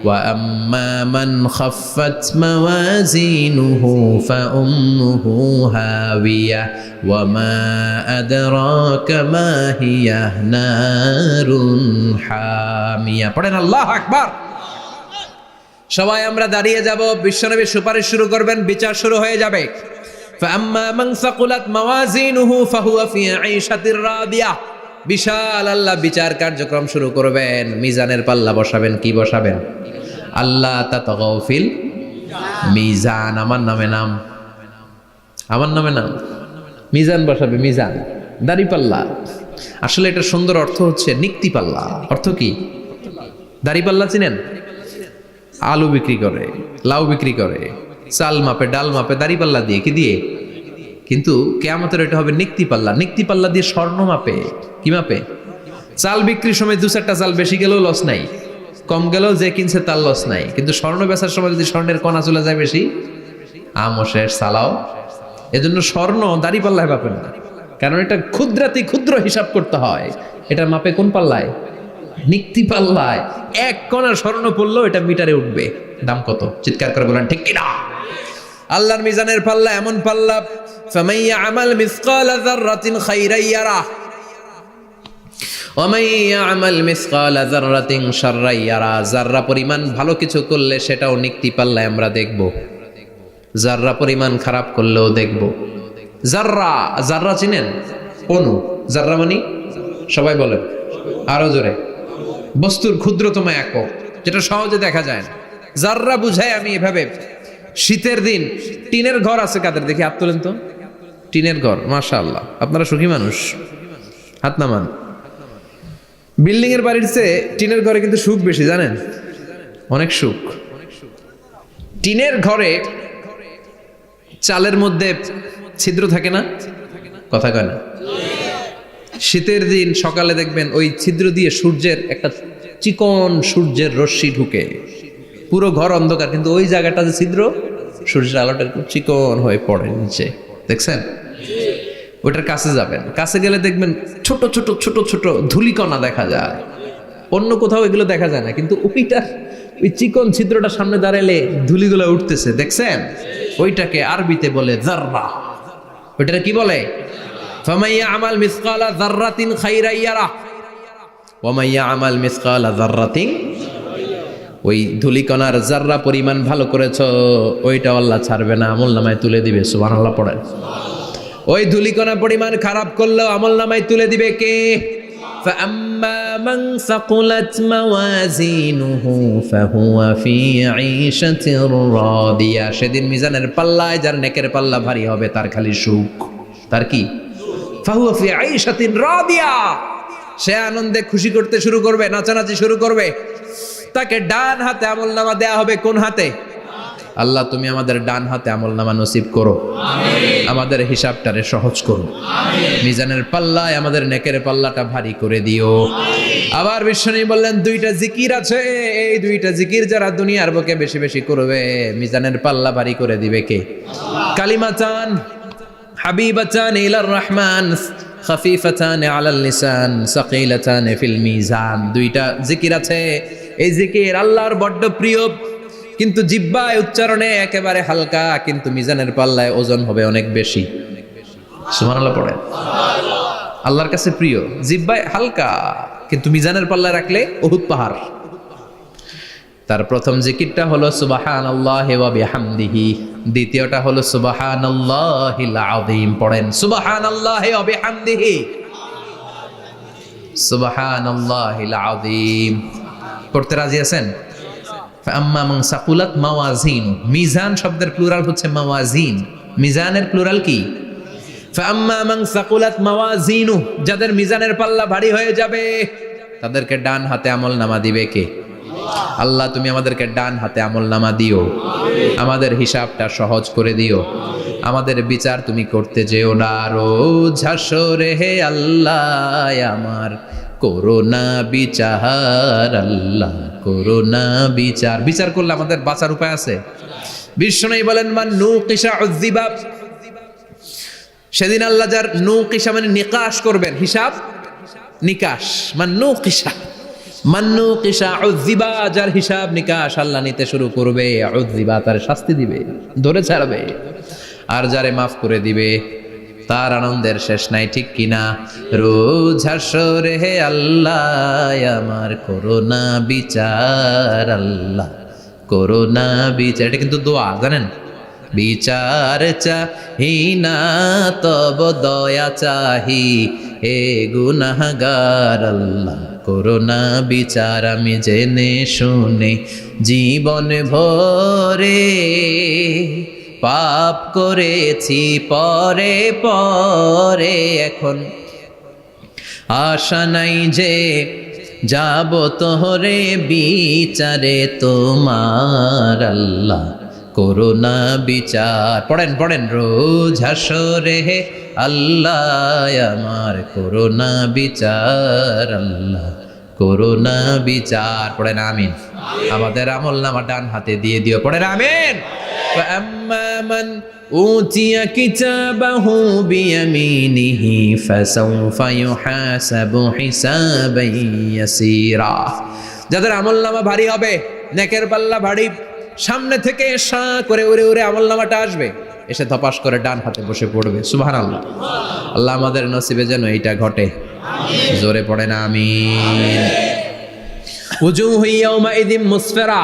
ওয়া আম্মা মান খাফফাত মাওয়াজিনুহু ফাউম্মুহু হাওিয়াহ ওয়া মা আদরাকা মা হিয়া নারুন হামিয়া। পড়েন আল্লাহু আকবার। সবাই আমরা দাঁড়িয়ে যাব, বিশ্বনবী সুপারিশ শুরু করবেন, বিচার শুরু হয়ে যাবে। فأما من ثقلت موازينه فهو في عيشة راضية, বিশাল আল্লাহ বিচার কার্যক্রম শুরু করবেন, মিজানের পাল্লা বসাবেন। কি বসাবেন? আল্লাহ তাতাগাউ ফিল মিজান। আমার নামে নাম, আমার নামে নাম, মিজান বসাবে। মিজান দাড়ি পাল্লা, আসলে এটা সুন্দর অর্থ হচ্ছে নিক্তি পাল্লা। অর্থ কি? দাড়ি পাল্লা চিনেন? আলু বিক্রি করে, লাউ বিক্রি করে, চাল মাপে, ডাল মাপে, দাড়ি পাল্লা দিয়ে। কি দিয়ে? কিন্তু কিয়ামতের এটা হবে নিক্তি পাল্লা। নিক্তি পাল্লা দিয়ে স্বর্ণ মাপে। কি মাপে? চাল বিক্রির সময় দু চারটা চাল বেশি গেলেও লস নাই, কম গেলেও যে কিনছে তার লস নাই। কিন্তু স্বর্ণ বেচার সময় যদি স্বর্ণের কণা চলে যায় বেশি, আমও শেষ, সালাও। এজন্য স্বর্ণ দাড়ি পাল্লায় মাপে না, কারণ এটা ক্ষুদ্রাতি ক্ষুদ্র হিসাব করতে হয়। এটা মাপে কোন পাল্লায়? নিক্তি পাল্লায়। এক কণা স্বর্ণ পড়লেও এটা মিটারে উঠবে। দাম কত? চিৎকার করে বলেন ঠিক কিনা? আল্লাহর মিজানের পাল্লা এমন পাল্লা, ফামান ইয়ামাল মিসকালা যাররাতিন খাইরান ইয়ারাহ ওয়া মান ইয়ামাল মিসকালা যাররাতিন শাররান ইয়ারাহ। যাররা পরিমাণ ভালো কিছু করলে সেটাও নিক্তি পাল্লায় আমরা দেখব, যাররা পরিমাণ খারাপ করলেও দেখব। যাররা, যাররা চিনেন? অণু। যাররা মানে সবাই বলেন আরো জোরে। বস্তুর ক্ষুদ্রতম একক, যেটা সহজে দেখা যায় না। যাররা বুঝায় আমি এভাবে, শীতের দিন টিনের ঘর আছে কাদের? দেখি হাত তোলেন তো। টিনের ঘর, মাশাআল্লাহ, আপনারা সুখী মানুষ, হাত নামান। বিল্ডিং এর বাড়ির চেয়ে টিনের ঘরে কিন্তু সুখ বেশি, জানেন? অনেক সুখ। টিনের ঘরে চালের মধ্যে ছিদ্র থাকে না? কথা কয় না? শীতের দিন সকালে দেখবেন ওই ছিদ্র দিয়ে সূর্যের একটা চিকন সূর্যের রশ্মি ঢুকে, পুরো ঘর অন্ধকার, কিন্তু ওই জায়গাটা যে ছিদ্র, সূর্যের আলোটা খুব চিকন হয়ে পড়ে নিচে, দেখছেন? ওটার কাছে যাবেন, কাছে গেলে দেখবেন ছোট ছোট ছোট ছোট ধূলিকণা দেখা যায়। অন্য কোথাও এগুলো দেখা যায় না, কিন্তু ওইটার ওই চিকন ছিদ্রটা সামনে দাঁড়ালে ধূলিগুলো উঠতেছে, দেখছেন? ওইটাকে আরবিতে বলে যাররা। ওইটা কি বলে? ফামান ইয়ামাল মিসকালা যাররাতিন খাইরান ইয়ারাহ ওয়া মান ইয়ামাল মিসকালা যাররাতিন, ওই ধূলিকণার যাররা পরিমাণ ভালো করেছো ওইটা আল্লাহ ছাড়বে না, আমলনামায় তুলে দিবে। সুবহানাল্লাহ পড়েন। ওই ধূলিকণা পরিমাণ খারাপ করলেও আমলনামায় তুলে দিবে কে? ফাআম্মা মান সাকুলাত মাওয়াজিনুহু ফাহুয়া ফি আইশাতির রাদিয়া, সেদিন মিজানের পাল্লায় যার নেকের পাল্লা ভারী হবে তার খালি সুখ। তার কি? ফাহুয়া ফি আইশাতিন রাদিয়া, সে আনন্দে খুশি করতে শুরু করবে, নাচানাচি শুরু করবে। তাকে ডান হাতে আমলনামা দেয়া হবে। কোন হাতে? আল্লাহ তুমি আমাদের ডান হাতে আমলনামা নসিব করো, আমাদের হিসাবটারে সহজ করো, মিজানের পাল্লায় আমাদের নেকের পাল্লাটা ভারী করে দিও। আবার বিশ্বনবী বললেন দুইটা জিকির আছে, এই দুইটা জিকির যারা দুনিয়ার বুকে বেশি বেশি করবে মিজানের পাল্লা ভারী করে দিবে কে? কালিমাতান হাবিবাতান ইলার রহমান খাফিফাতান আলাল লিসান সাকিলাতান ফিল মিজান। দুইটা জিকির আছে, এই জিকির আল্লাহর বড্ড প্রিয়, কিন্তু জিহ্বায় উচ্চারণে একেবারে হালকা, কিন্তু মিজানের পাল্লায় ওজন হবে অনেক বেশি। সুবহানাল্লাহ পড়েন। আল্লাহর কাছে প্রিয়, জিহ্বায় হালকা, কিন্তু মিজানের পাল্লায় রাখলে উহুদ পাহাড়। তার প্রথম জিকিরটা হলো সুবহানাল্লাহি ওয়া বিহামদিহি, দ্বিতীয়টা হলো সুবহানাল্লাহিল আযীম। পড়েন সুবহানাল্লাহি ওয়া বিহামদিহি, সুবহানাল্লাহিল আযীম। পড়তে রাজি আছেন? ফাআম্মা মান সাকুলাত মাওয়াজিনু, মিজান শব্দের প্লুরাল হচ্ছে মাওয়াজিন, মিজানের প্লুরাল কি? ফাআম্মা মান সাকুলাত মাওয়াজিনু, যাদের মিজানের পাল্লা ভারী হয়ে যাবে তাদেরকে ডান হাতে আমলনামা দিবে কে? আল্লাহ তুমি আমাদেরকে ডান হাতে আমলনামা দিও, আমাদের হিসাবটা সহজ করে দিও, আমাদের বিচার তুমি করতে যেও না রোজ হাসরে হে আল্লাহ আমার করোনা বিচার, আল্লাহ করোনা বিচার। বিচার করলে আমাদের বাঁচার উপায় আছে? বিশ্বনবী বলেন মান নুকিশা উযিবা, সেদিন আল্লাহ যার নুকিশা মানে নিকাশ করবেন, হিসাব নিকাশ, মান নুকিশা উযিবা, যার হিসাব নিকাশ আল্লাহ নিতে শুরু করবে, উযিবা তার শাস্তি দিবে, ধরে ছাড়বে, আর যারে মাফ করে দিবে তার আনন্দের শেষ নাই, ঠিক কিনা? রোজ হাসরে হে আল্লাহ আমার করোনা বিচার, আল্লাহ করোনা বিচার। এটা কিন্তু দোয়া, জানেন? বিচার চাহি না তব দয়া চাহি হে গুনাহগার, আল্লাহ করোনা বিচার। আমি জেনে শুনে জীবন ভরে পাপ করেছি পরে পরে, এখন আশা নাই যে যাব তোহরে বিচারে তোমার, আল্লাহ করোনা বিচার। পড়েন পড়েন, রোজ হাসরে হে আল্লাহ আমার করোনা বিচার, আল্লাহ করোনা বিচার। পড়েন আমিন। আমাদের আমলনামা ডান হাতে দিয়ে দিও, পড়েন আমিন। فأما من أوتي كتابه بيمينه فسوف يحاسب حسابا يسيرا, যাদের আমলনামা ভারী হবে, নেকের পাল্লা ভারী, সামনে থেকে সা করে উড়ে উড়ে আমলনামাটা আসবে, এসে ধপাস করে ডান হাতে বসে পড়বে। সুবহানাল্লাহ। আল্লাহ আমাদের নসিবে যেন এইটা ঘটে, জোরে পড়েন আমিন। উজুহু ইয়াউমাইযিন মুসফিরা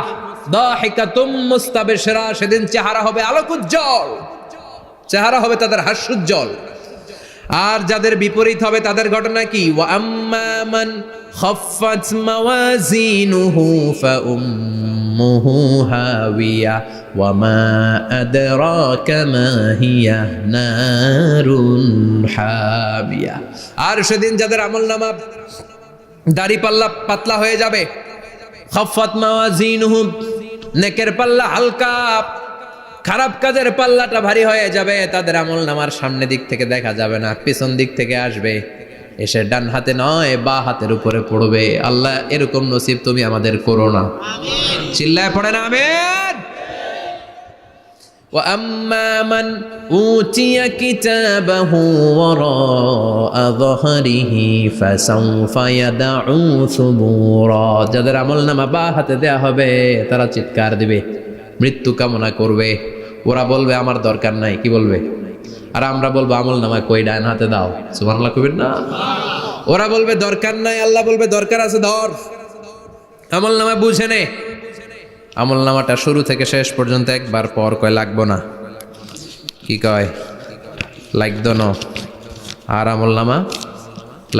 দাহিকাতুম মুস্তাবশিরা, সেদিন চেহারা হবে আলোকোজ্জ্বল, চেহারা হবে তাদের হাস্যোজ্জ্বল। আর যাদের বিপরীত হবে তাদের ঘটনা কি? ওয়া আম্মা মান খাফফাত মাওয়াজিনুহু ফাউম্মুহু হাওিয়া ওয়া মা আদরাকা মা হিয়া নারুন হামিয়া। আর সেদিন যাদের আমলনামা দাড়ি পাল্লা পাতলা হয়ে যাবে, খাফফাত মাওয়াজিনুহু নেকের পাল্লা হালকা, খারাপ কাজের পাল্লাটা ভারী হয়ে যাবে, তাদের আমলনামার সামনে দিক থেকে দেখা যাবে না, পিছন দিক থেকে আসবে, এসে ডান হাতে নয় বা হাতের উপরে পড়বে। আল্লাহ এরকম নসিব তুমি আমাদের করো না, চিল্লায় পড়েন আমিন। ওয়া আম্মা মান উতিয়া কিতাবাহু ওয়ারাআ যাহরিহি ফাসাউফা ইয়াদউ সুবুরা, যাদের আমলনামা বা হাতে দেয়া হবে তারা চিৎকার দিবে, মৃত্যু কামনা করবে। ওরা বলবে আমার দরকার নাই, কি বলবে? আর আমরা বলবো আমলনামা কই, ডান হাতে দাও। সুবহানাল্লাহ কইবেন না? ওরা বলবে দরকার নাই, আল্লাহ বলবে দরকার আছে, ধর আমলনামা বুঝে নে। আমলনামাটা শুরু থেকে শেষ পর্যন্ত একবার পর কয় লাগবো না, কি কয়? লাগতো না। আর আমলনামা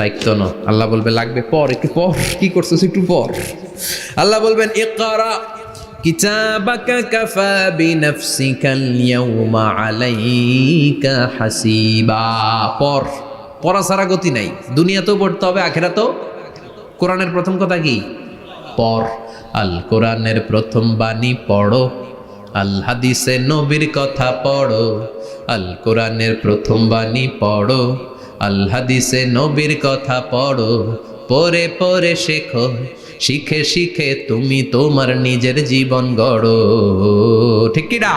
লাগতো না, আল্লাহ বলবে লাগবে পর, একটু পর, কি করছিস একটু পর। আল্লাহ বলবেন ইকরা কিতাবাকা কাফা বিনাফসিকাল ইয়াউমা আলাইকা হাসিবা, পর, পড়া ছাড়া গতি নাই। দুনিয়াতেও পড়তে হবে, আখিরাতেও। কোরআনের প্রথম কথা কি? পর। আল কোরআনের প্রথম বাণী পড়ো, আল হাদিসে নবীর কথা পড়ো। আল কোরআনের প্রথম বাণী পড়ো, আল হাদিসে নবীর কথা পড়ো। পড়ে পড়ে শেখো, শিখে শিখে তুমি তোমার নিজের জীবন গড়ো। ঠিক কি না?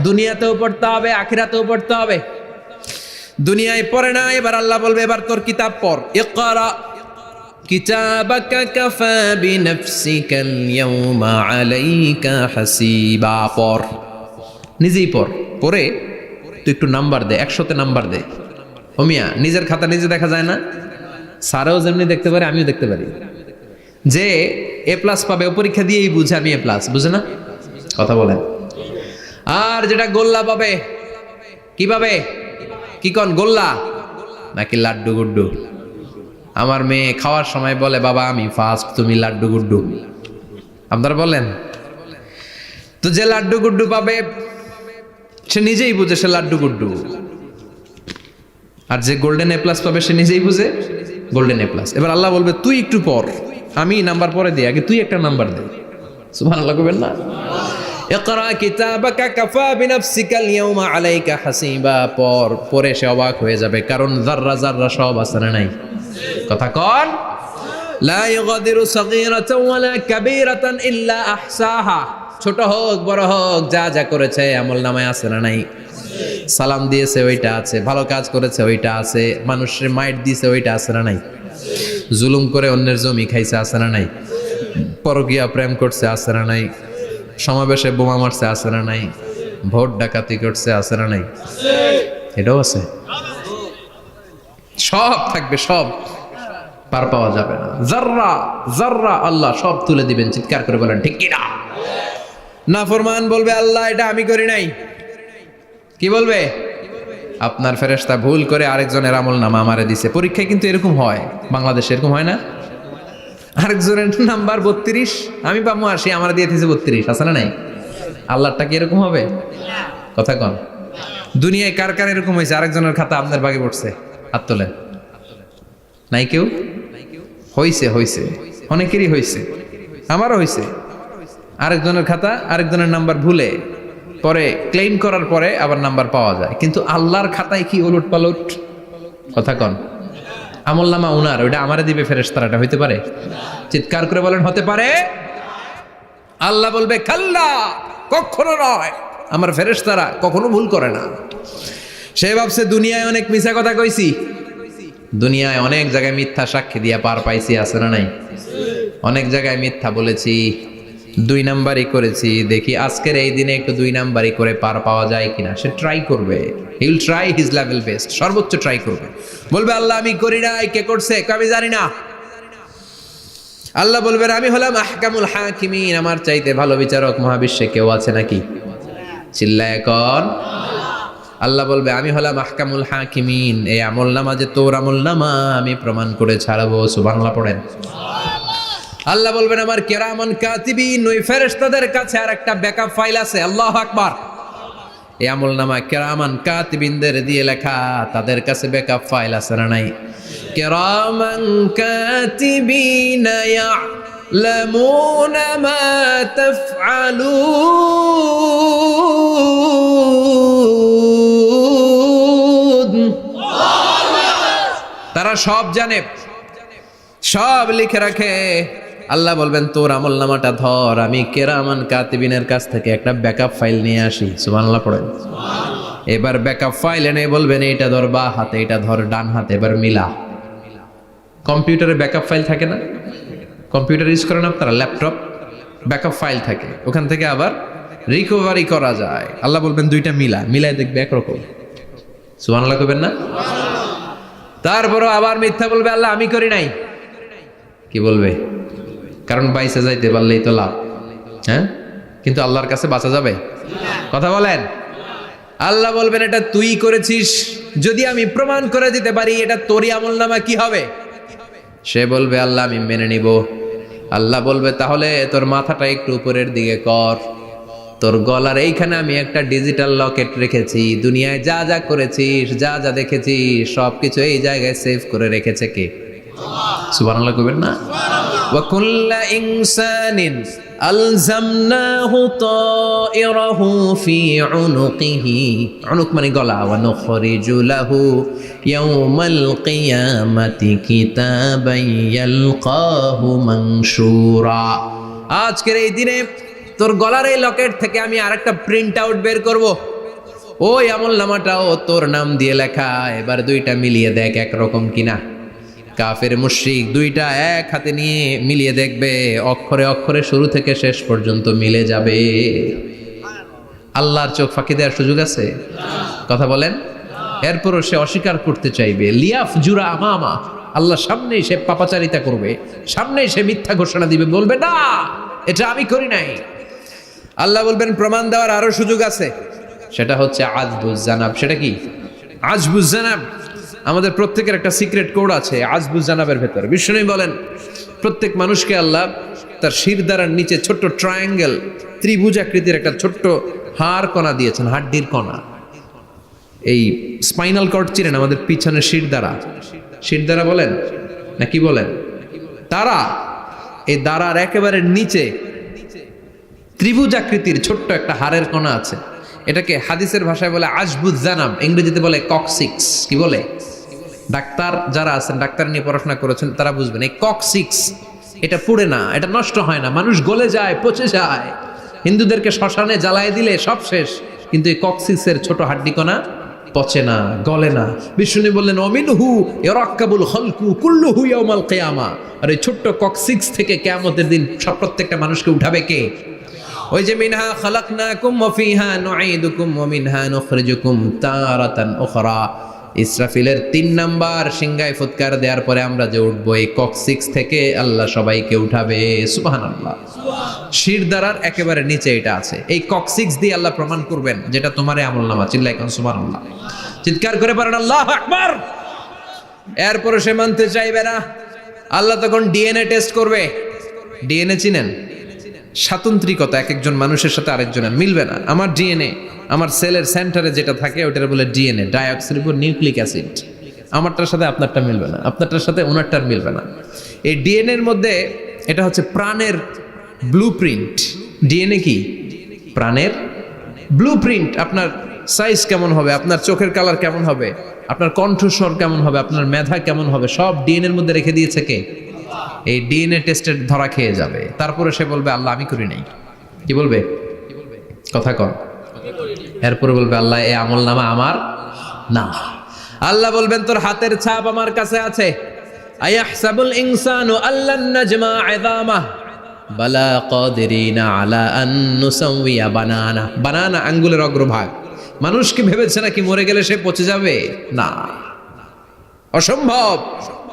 দুনিয়াতেও পড়তে হবে, আখিরাতেও পড়তে হবে। দুনিয়ায় পড়ে না, এবার আল্লাহ বলবে এবার তোর কিতাব পড়। ইকরা কিতাবাকা কাফা বিনাফসিকাল ইয়াউমা আলাইকা হাসিবা, পড়, নিজেই পড়। পড়ে তুই একটু নাম্বার দে, 100তে নাম্বার দে। ওমিয়া নিজের খাতা নিজে দেখা যায় না? স্যারও যেমনি দেখতে পারে, আমিও দেখতে পারি। যে এ প্লাস পাবে ও পরীক্ষা দিয়েই বুঝে আমি এ প্লাস, বুঝে না? কথা বলেন। আর যেটা গোল্লা পাবে, কি পাবে? কি কন, গোল্লা নাকি লাড্ডু গুড্ডু? আমার মেয়ে খাওয়ার সময় বলে বাবা আমি ফার্স্ট, তুমি লাড্ডু গুড্ডু। আপনারা বলেন তো যে লাড্ডু গুড্ডু পাবে সে নিজেই বুঝে সে লাড্ডু গুড্ডু, আর যে গোল্ডেন এ প্লাস পাবে সে নিজেই বুঝে গোল্ডেন এ প্লাস। এবার আল্লাহ বলবে তুই একটু পর, আমি নাম্বার পরে দিই, আগে তুই একটা নাম্বার দে। সুবহানাল্লাহ কইবেন না? ইকরা কিতাবাকা কাফা বিনাফসিকাল ইয়াউমা আলাইকা হাসিবা, পরে সে অবাক হয়ে যাবে, কারণ যাররা যাররা সব আছে না নাই? কথা কন। লা ইগাদিরু সাগীরাতান ওয়ালা কাবীরাতান ইল্লা আহসাহা, ছোট হোক বড় হোক যা যা করেছে আমলনামায় আছে না নাই? সালাম দিয়েছে ওইটা আছে, ভালো কাজ করেছে ওইটা আছে, মানুষের মাইট দিয়েছে ওইটা আছে না নাই? জুলুম করে অন্যের জমি খাইছে আছে না নাই? পরকীয়া প্রেম করছে আছে না নাই? সমাবেশে বোমা মারছে আছে না নাই? ভোট ডাকাতি করছে আছে না নাই? এটাও আছে, সব থাকবে, সব পার পাওয়া যাবে না। যাররা যাররা আল্লাহ সব তুলে দিবেন, চিৎকার করে বলেন ঠিক কি না? নাফরমান বলবে আল্লাহ এটা আমি করি নাই। কি বলবে? আপনার ফেরেশতা ভুল করে আরেকজনের আমলনামা আমারে দিছে। পরীক্ষায় কিন্তু এরকম হয়, বাংলাদেশে এরকম হয় না? আরেকজনের নাম্বার 32, আমি পাবো 80, আমার দিয়ে দিয়েছে 32, আছে না নাই? আল্লাহটা কি এরকম হবে? কথা কন। দুনিয়ায় কার কার এরকম হয়েছে আরেকজনের খাতা আপনার ভাগে পড়ছে? হাত তোলেন। নাই কেউ? হইছে, হইছে, অনেকেরই হইছে, আমারও হইছে। আরেকজনের খাতা আরেকজনের নাম্বার ভুলে পরে ক্লেম করার পরে আবার নাম্বার পাওয়া যায়, কিন্তু আল্লাহর খাতায় কি উলট পালট? কথা কন। আমলনামা উনার, ওইটা আমারে দিবে ফেরেশতারা, এটা হইতে পারে? চিৎকার করে বলেন হতে পারে? আল্লাহ বলবে কাল্লা, কখনো নয়, আমার ফেরেশতারা কখনো ভুল করে না। সে ভাবছে দুনিয়ায় অনেক মিথ্যা কথা কইছি, দুনিয়ায় অনেক জায়গায় মিথ্যা সাক্ষী দিয়া পার পাইছি আছে না নাই? অনেক জায়গায় মিথ্যা বলেছি, 2 নাম্বারই করেছি, দেখি আজকের এই দিনে একটু 2 নাম্বারই করে পার পাওয়া যায় কিনা। সে ট্রাই করবে, he will try his level best, সর্বোচ্চ ট্রাই করবে। বলবে আল্লাহ আমি করি নাই, কে করছে? আমি জানি না। আল্লাহ বলবেন আমি হলাম আহকামুল হাকিমিন, আমার চাইতে ভালো বিচারক মহাবিশ্বে কেউ আছে নাকি? চিল্লায় কন। আল্লাহ বলবে আমি হলাম আহকামুল হাকিমিন, এই আমলনামা যে তোর আমলনামা আমি প্রমাণ করে ছাড়বো। সুবহানাল্লাহ পড়েন। আল্লাহ বলবেন আমার কিরামান কাতিবিন, ওই ফেরেশতাদের কাছে আর একটা ব্যাকআপ ফাইল আছে। আল্লাহু আকবার। এই আমলনামা কিরামান কাতিবিনদের দিয়ে লেখা, তাদের কাছে ব্যাকআপ ফাইল আছে না নাই? কিরামান কাতিবিনা ইয়ালামুনা মা তাফআলুন, তারা সব জানে, সব লিখে রাখে। আল্লাহ বলবেন তোর আমলনামাটা ধর, আমি কিরামান কাতিবিনের কাছ থেকে একটা ব্যাকআপ ফাইল নিয়ে আসি। সুবহানাল্লাহ পড়েন। এবার ব্যাকআপ ফাইল এনে বলবেন এইটা ধর বা হাতে, এটা ধর ডান হাতে, এবার মিলা। কম্পিউটারে ব্যাকআপ ফাইল থাকে না? কম্পিউটার ইউজ করেন আপনারা? ল্যাপটপ ব্যাকআপ ফাইল থাকে, ওখান থেকে আবার রিকভারি করা যায়। আল্লাহ বলবেন দুইটা মিলা, মিলাই দেখবে একরকম। সুবহানাল্লাহ কইবেন না? তারপরও আবার মিথ্যা বলবে আল্লাহ আমি করি নাই। কি বলবে? কারণ বাইসে যাইতে পারলেই তো লাভ, হ্যাঁ? কিন্তু আল্লাহর কাছে বাঁচা যাবে? কথা বলেন। আল্লাহ বলবেন এটা তুই করেছিস, যদি আমি প্রমাণ করে দিতে পারি এটা তোরই আমলনামা, কি হবে? সে বলবে আল্লাহ আমি মেনে নিব। আল্লাহ বলবে তাহলে তোর মাথাটা একটু উপরের দিকে কর, তোর গলার এইখানে আমি একটা ডিজিটাল লকেট রেখেছি, দুনিয়ায় যা যা করেছিস, যা যা দেখেছিস সবকিছু এই জায়গায় সেভ করে রেখেছে কে? সুবহানাল্লাহ কইবেন না? ওয়া কুল্লা ইনসানিন আলজামনাহু তাইরাহু ফি উনুকিহি, উনুক মানে গলা, ওয়া নুখরিজু লাহু ইয়াউমাল কিয়ামাতি কিতাবান ইয়ালকাহু মানশুরা। আজকের এই দিনে তোর গলার এই লকেট থেকে আমি আরেকটা প্রিন্ট আউট বের করব, ওই আমলনামাটাও তোর নাম দিয়ে লেখা। এবার দুইটা মিলিয়ে দেখ একরকম কিনা। কাফের মুশরিক দুইটা এক হাতে নিয়ে মিলিয়ে দেখবে, অক্ষরে অক্ষরে শুরু থেকে শেষ পর্যন্ত মিলে যাবে। আল্লাহর চোখ ফাঁকি দেওয়ার সুযোগ আছে? কথা বলেন। এরপরও সে অস্বীকার করতে চাইবে। লিয়াফ জুরা আমামা, আল্লাহর সামনেই সে পাপাচারিতা করবে, সামনেই সে মিথ্যা ঘোষণা দিবে, বলবে না এটা আমি করি নাই। আল্লাহ বলবেন প্রমাণ দেওয়ার আরো সুযোগ আছে, সেটা হচ্ছে আজবুজ জানাব। সেটা কি? আজবুজ জানাব। আমাদের প্রত্যেকের একটা সিক্রেট কোড আছে আজবুজ জানাবের ভেতর। বিষ্ণু বলেন প্রত্যেক মানুষকে আল্লাহ তার শিরদাঁড়ার নিচে ছোট্ট ট্রায়াঙ্গেল ত্রিভুজাকৃতির একটা ছোট্ট হাড় কণা দিয়েছেন, হাড্ডির কণা। এই স্পাইনাল কর্ড চিনেন, আমাদের পিছনে শিরদাঁড়া বলেন না কি বলেন, তারা এই দাঁড়ার একেবারে নিচে ত্রিভুজাকৃতির ছোট্ট একটা হাড়ের কণা আছে। এটাকে হাদিসের ভাষায় বলে আজবুজ্জানাম, ইংরেজিতে বলে ককসিক্স। কি বলে? ডাক্তার যারা আছেন, ডাক্তার নিয়ে পড়াশোনা করেছেন তারা বুঝবেন, এই ককসিক্স এটা পুড়ে না, এটা নষ্ট হয় না, মানুষ গলে যায়, পচে যায়। হিন্দুদেরকে শ্মশানে জ্বালায় দিলে সব শেষ, কিন্তু এই ককসিক্সের ছোট হাড্ডি কণা পচে না, গলে না। বিষ্ণু বললেন অমিনহু ইয়ারাক্কাবুল খালকু কুল্লুহু ইয়াউমাল কিয়ামা। আর এই ছোট্ট ককসিক্স থেকে কিয়ামতের দিন সব প্রত্যেকটা মানুষকে উঠাবে কে? ওই যে মিনহা খালাকনাকুম ওয়া ফিহা নুঈদুকুম ওয়া মিনহা নুখরিজুকুম তারাতান উখরা। ইসরাফিলের 3 নাম্বার সিংহায় ফুৎকার দেওয়ার পরে আমরা যে উঠবো, এই ককসিক্স থেকে আল্লাহ সবাইকে উঠাবে। সুবহানাল্লাহ। শিরদাঁড়ার একেবারে নিচে এটা আছে। এই ককসিক্স দিয়ে আল্লাহ প্রমাণ করবেন যেটা তোমারই আমলনামা। চিল্লায় কোন সুবহানাল্লাহ, চিৎকার করে পারেন আল্লাহু আকবার। এরপরে সে মানতে চাইবে না, আল্লাহ তখন ডিএনএ টেস্ট করবে। ডিএনএ চিনেন? স্বাতন্ত্রিকতা, এক একজন মানুষের সাথে আরেকজনের মিলবে না। আমার ডিএনএ, আমার সেলের সেন্টারে যেটা থাকে ওটার বলে ডিএনএ, ডাইঅক্সিরিবো নিউক্লিক অ্যাসিড। আমারটার সাথে আপনারটা মিলবে না, আপনারটার সাথে ওনারটার মিলবে না। এই ডিএনএ এর মধ্যে এটা হচ্ছে প্রাণের ব্লুপ্রিন্ট। ডিএনএ কি? প্রাণের ব্লুপ্রিন্ট। আপনার সাইজ কেমন হবে, আপনার চোখের কালার কেমন হবে, আপনার কণ্ঠস্বর কেমন হবে, আপনার মেধা কেমন হবে, সব ডিএনএ এর মধ্যে রেখে দিয়েছে কে? এই ডিএনএ টেস্টের ধরা খেয়ে যাবে। তারপরে সে বলবে আল্লাহ আমি করি নাই। কি বলবে? কথা কন। এরপরে বলবে আল্লাহ এই আমলনামা আমার না। আল্লাহ বলবেন তোর হাতের ছাপ আমার কাছে আছে। আয়াহসাবুল ইনসানু আল্লান নাজমা ইযামা বালা কাদিরিনা আলা আন নুসাউইয়া বানানা। বানানা আঙ্গুলের অগ্রভাগ। মানুষ কি ভেবেছে নাকি মরে গেলে সে পচে যাবে? না, অসম্ভব।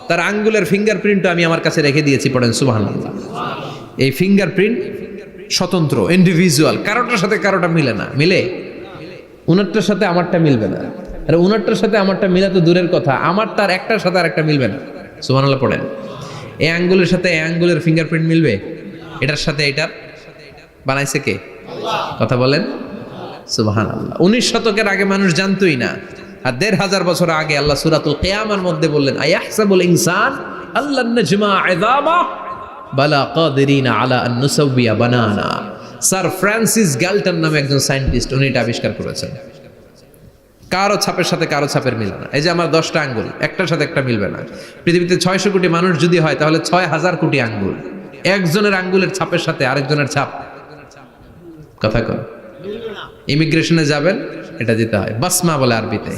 তার আঙ্গুলের ফিঙ্গারপ্রিন্ট আমি আমার কাছে রেখে দিয়েছি। পড়েন সুবহানাল্লাহ। এই ফিঙ্গারপ্রিন্ট স্বতন্ত্র, ইন্ডিভিজুয়াল, কারোটার সাথে কারোটা মিলে না। মিলে? উনারটার সাথে আমারটা মিলবে না। আর উনারটার সাথে আমারটা মিলা তো দূরের কথা, আমারটার একটার সাথে আরেকটা মিলবে না। সুবহানাল্লাহ পড়েন। এই আঙ্গুলের সাথে এই আঙ্গুলের ফিঙ্গারপ্রিন্ট মিলবে? এটার সাথে এটার বানাইছে কে? কথা বলেন সুবহানাল্লাহ। 19 শতকের আগে মানুষ জানতোই না। আর 1500 বছর আগে আল্লাহ সূরাতুল কিয়ামার মধ্যে বললেন আয়াহসাবুল ইনসান আল্লান নাজমা ইযামা বালা কাদিরিনা আলা আন নুসাউইয়া বানানা। স্যার ফ্রান্সিস গ্যালটন নামে একজন সায়েন্টিস্ট, উনি এটা আবিষ্কার করেছেন। কারো ছাপের সাথে কারো ছাপের মিলে না। এই যে আমার 10টা আঙ্গুল, একটার সাথে একটা মিলবে না। পৃথিবীতে 600 কোটি মানুষ যদি হয় তাহলে 6000 কোটি আঙ্গুল। একজনের আঙ্গুলের ছাপের সাথে আরেকজনের ছাপ, কথা কন, ইমিগ্রেশনে যাবেন এটা দিতে হয়, বাসমা বলে আরবিতে।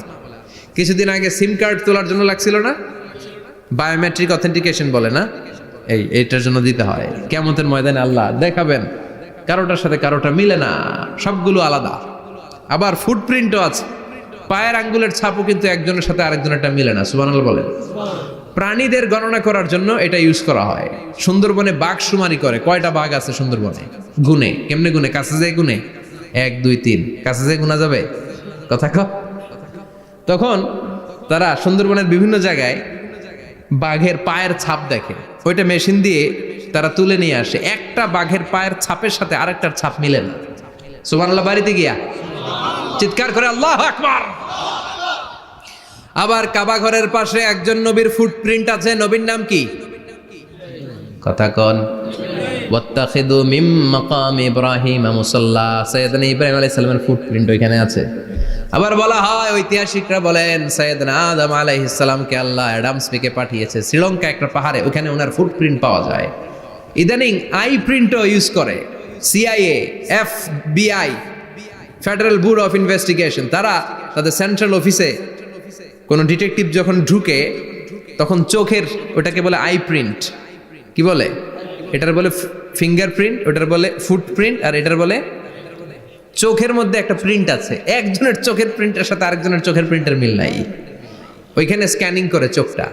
কিছুদিন আগে সিম কার্ড তোলার জন্য লাগছিল না, বায়োমেট্রিক অথেন্টিকেশন বলে না, এইটার জন্য দিতে হয়। কিয়ামতের ময়দানে আল্লাহ দেখাবেন কারোটার সাথে কারোটা মিলে না, সবগুলো আলাদা। আবার ফুটপ্রিন্টও আছে, পায়ের আঙ্গুলের ছাপও কিন্তু একজনের সাথে আরেকজনেরটা মিলে না। সুবহানাল্লাহ বলেন। প্রাণীদের গণনা করার জন্য এটা ইউজ করা হয়। সুন্দরবনে বাঘ শুমারি করে, কয়টা বাঘ আছে সুন্দরবনে গুনে, কেমনে গুনে? কাছে যায় গুনে, 1 2 3, কাছে যায় গুনা যাবে? কথা কও। তখন তারা সুন্দরবনের বিভিন্ন জায়গায় বাঘের পায়ের ছাপ দেখে, ওইটা মেশিন দিয়ে তারা তুলে নিয়ে আসে। একটা বাঘের পায়ের ছাপের সাথে আরেকটার ছাপ মিলে না। সুবহানাল্লাহ। বাড়িতে গিয়া চিৎকার করে আল্লাহু আকবার। আবার কাবা ঘরের পাশে একজন নবীর ফুটপ্রিন্ট আছে। নবীর নাম কি? কথা কন। ওয়াত্তাখিদু মিম মাকাম ইব্রাহিম মুসাল্লা। সাইয়েদনা ইব্রাহিম আলাইহিস সালামের ফুটপ্রিন্ট ওইখানে আছে। আবার বলা হয়, ঐতিহাসিকরা বলেন সাইয়েদনা আদম আলাইহিস সালামকে আল্লাহ অ্যাডামস পেকে পাঠিয়েছে শ্রীলঙ্কা একটা পাহাড়ে, ওখানে ওনার ফুটপ্রিন্ট পাওয়া যায়। ইদানিং আই প্রিন্টও ইউজ করে CIA, FBI, federal bureau of investigation. তারা তাদের সেন্ট্রাল অফিসে কোনো ডিটেকটিভ যখন ঢুকে তখন চোখের, ওটাকে বলে আই প্রিন্ট। কি বলে? এটার বলে ফিঙ্গারপ্রিন্ট, ওটার বলে ফুটপ্রিন্ট, আর এটার বলে চোখের মধ্যে একটা প্রিন্ট আছে। একজনের চোখের প্রিন্টের সাথে আরেকজনের চোখের প্রিন্টের মিল নাই। ওইখানে স্ক্যানিং করে চোখটা।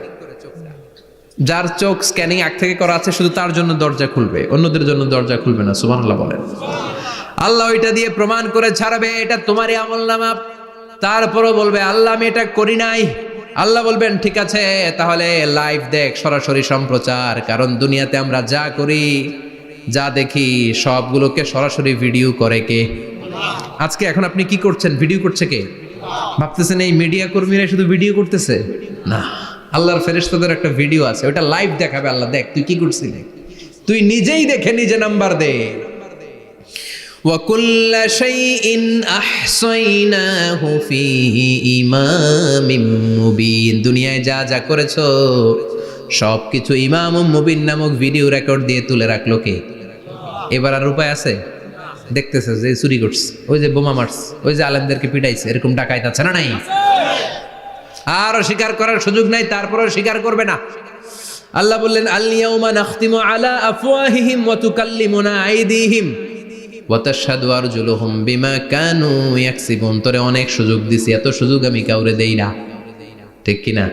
যার চোখ স্ক্যানিং আগ থেকে করা আছে শুধু তার জন্য দরজা খুলবে, অন্যদের জন্য দরজা খুলবে না। সুবহানাল্লাহ বলেন। আল্লাহ ওইটা দিয়ে প্রমাণ করে ছাড়বে এটা তোমারই আমলনামা। তারপরও বলবে আল্লাহ আমি এটা করি নাই। আল্লাহ বলবেন ঠিক আছে তাহলে লাইভ দেখ, সরাসরি সম্প্রচার। কারণ দুনিয়াতে আমরা যা করি যা দেখি সবগুলোকে সরাসরি ভিডিও করে কে? আজকে এখন আপনি কি করছেন? ভিডিও করছে কে? ভাবতেছেন এই মিডিয়া কর্মীরা শুধু ভিডিও করতেছে? না, আল্লাহর ফেরেশতাদের একটা ভিডিও আছে, ওটা লাইভ দেখাবে। আল্লাহ, দেখ তুই কি করছিলি, তুই নিজেই দেখে নিজে নাম্বার দে। وَكُلَّ شَيْءٍ أَحْصَيْنَاهُ فِي إِمَامٍ مُبِينٍ। দুনিয়ায় যা যা করেছো সবকিছু ইমাম মুবিন নামক ভিডিও রেকর্ড দিয়ে তুলে রাখলো কে? এবার আর উপায় আছে? দেখতেছে যে চুরি করছে, ওই যে বোমা মারছে, ওই যে আলেমদেরকে পিটাইছে, এরকম ডাকাইত আছে না নাই? আর স্বীকার করার সুযোগ নাই, তারপরেও স্বীকার করবে না। আল্লাহ বললেন, আল ইয়াউমা নাখতিমু আলা আফওয়াহিহিম ওয়া তুকাল্লিমুনা আইদিহিম ওয়া তাশহাদু আরজুলুহুম বিমা কানু ইয়াকসিবুন। তোরে অনেক সুযোগ দিছি, এত সুযোগ আমি কাউরে দেই না, ঠিক কি না?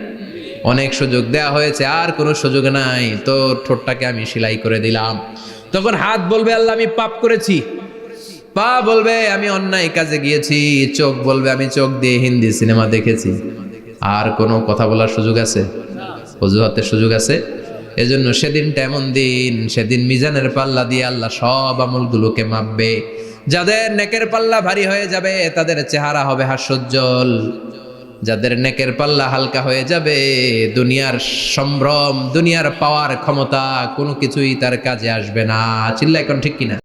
অনেক সুযোগ দেয়া হয়েছে, আর কোনো সুযোগ নাই, তোর ঠোঁটটাকে আমি সেলাই করে দিলাম। তখন হাত বলবে, আল্লাহ আমি পাপ করেছি, পা বলবে আমি অন্যায় কাজে গিয়েছি, চোখ বলবে আমি চোখ দিয়ে হিন্দি সিনেমা দেখেছি। আর কোনো কথা বলার সুযোগ আছে? অজুহাতের সুযোগ আছে? এজন্য সেদিনটা এমন দিন, সেদিন মিজানের পাল্লা দিয়ে আল্লাহ সব আমলগুলোকে মাপবে। যাদের নেকের পাল্লা ভারী হয়ে যাবে তাদের চেহারা হবে হাস্যোজ্জ্বল, যাদের নেকের পাল্লা হালকা হয়ে যাবে দুনিয়ার সম্ভ্রম, দুনিয়ার পাওয়ার ক্ষমতা কোনো কিছুই তার কাজে আসবে না। চিল্লা এখন ঠিক কিনা?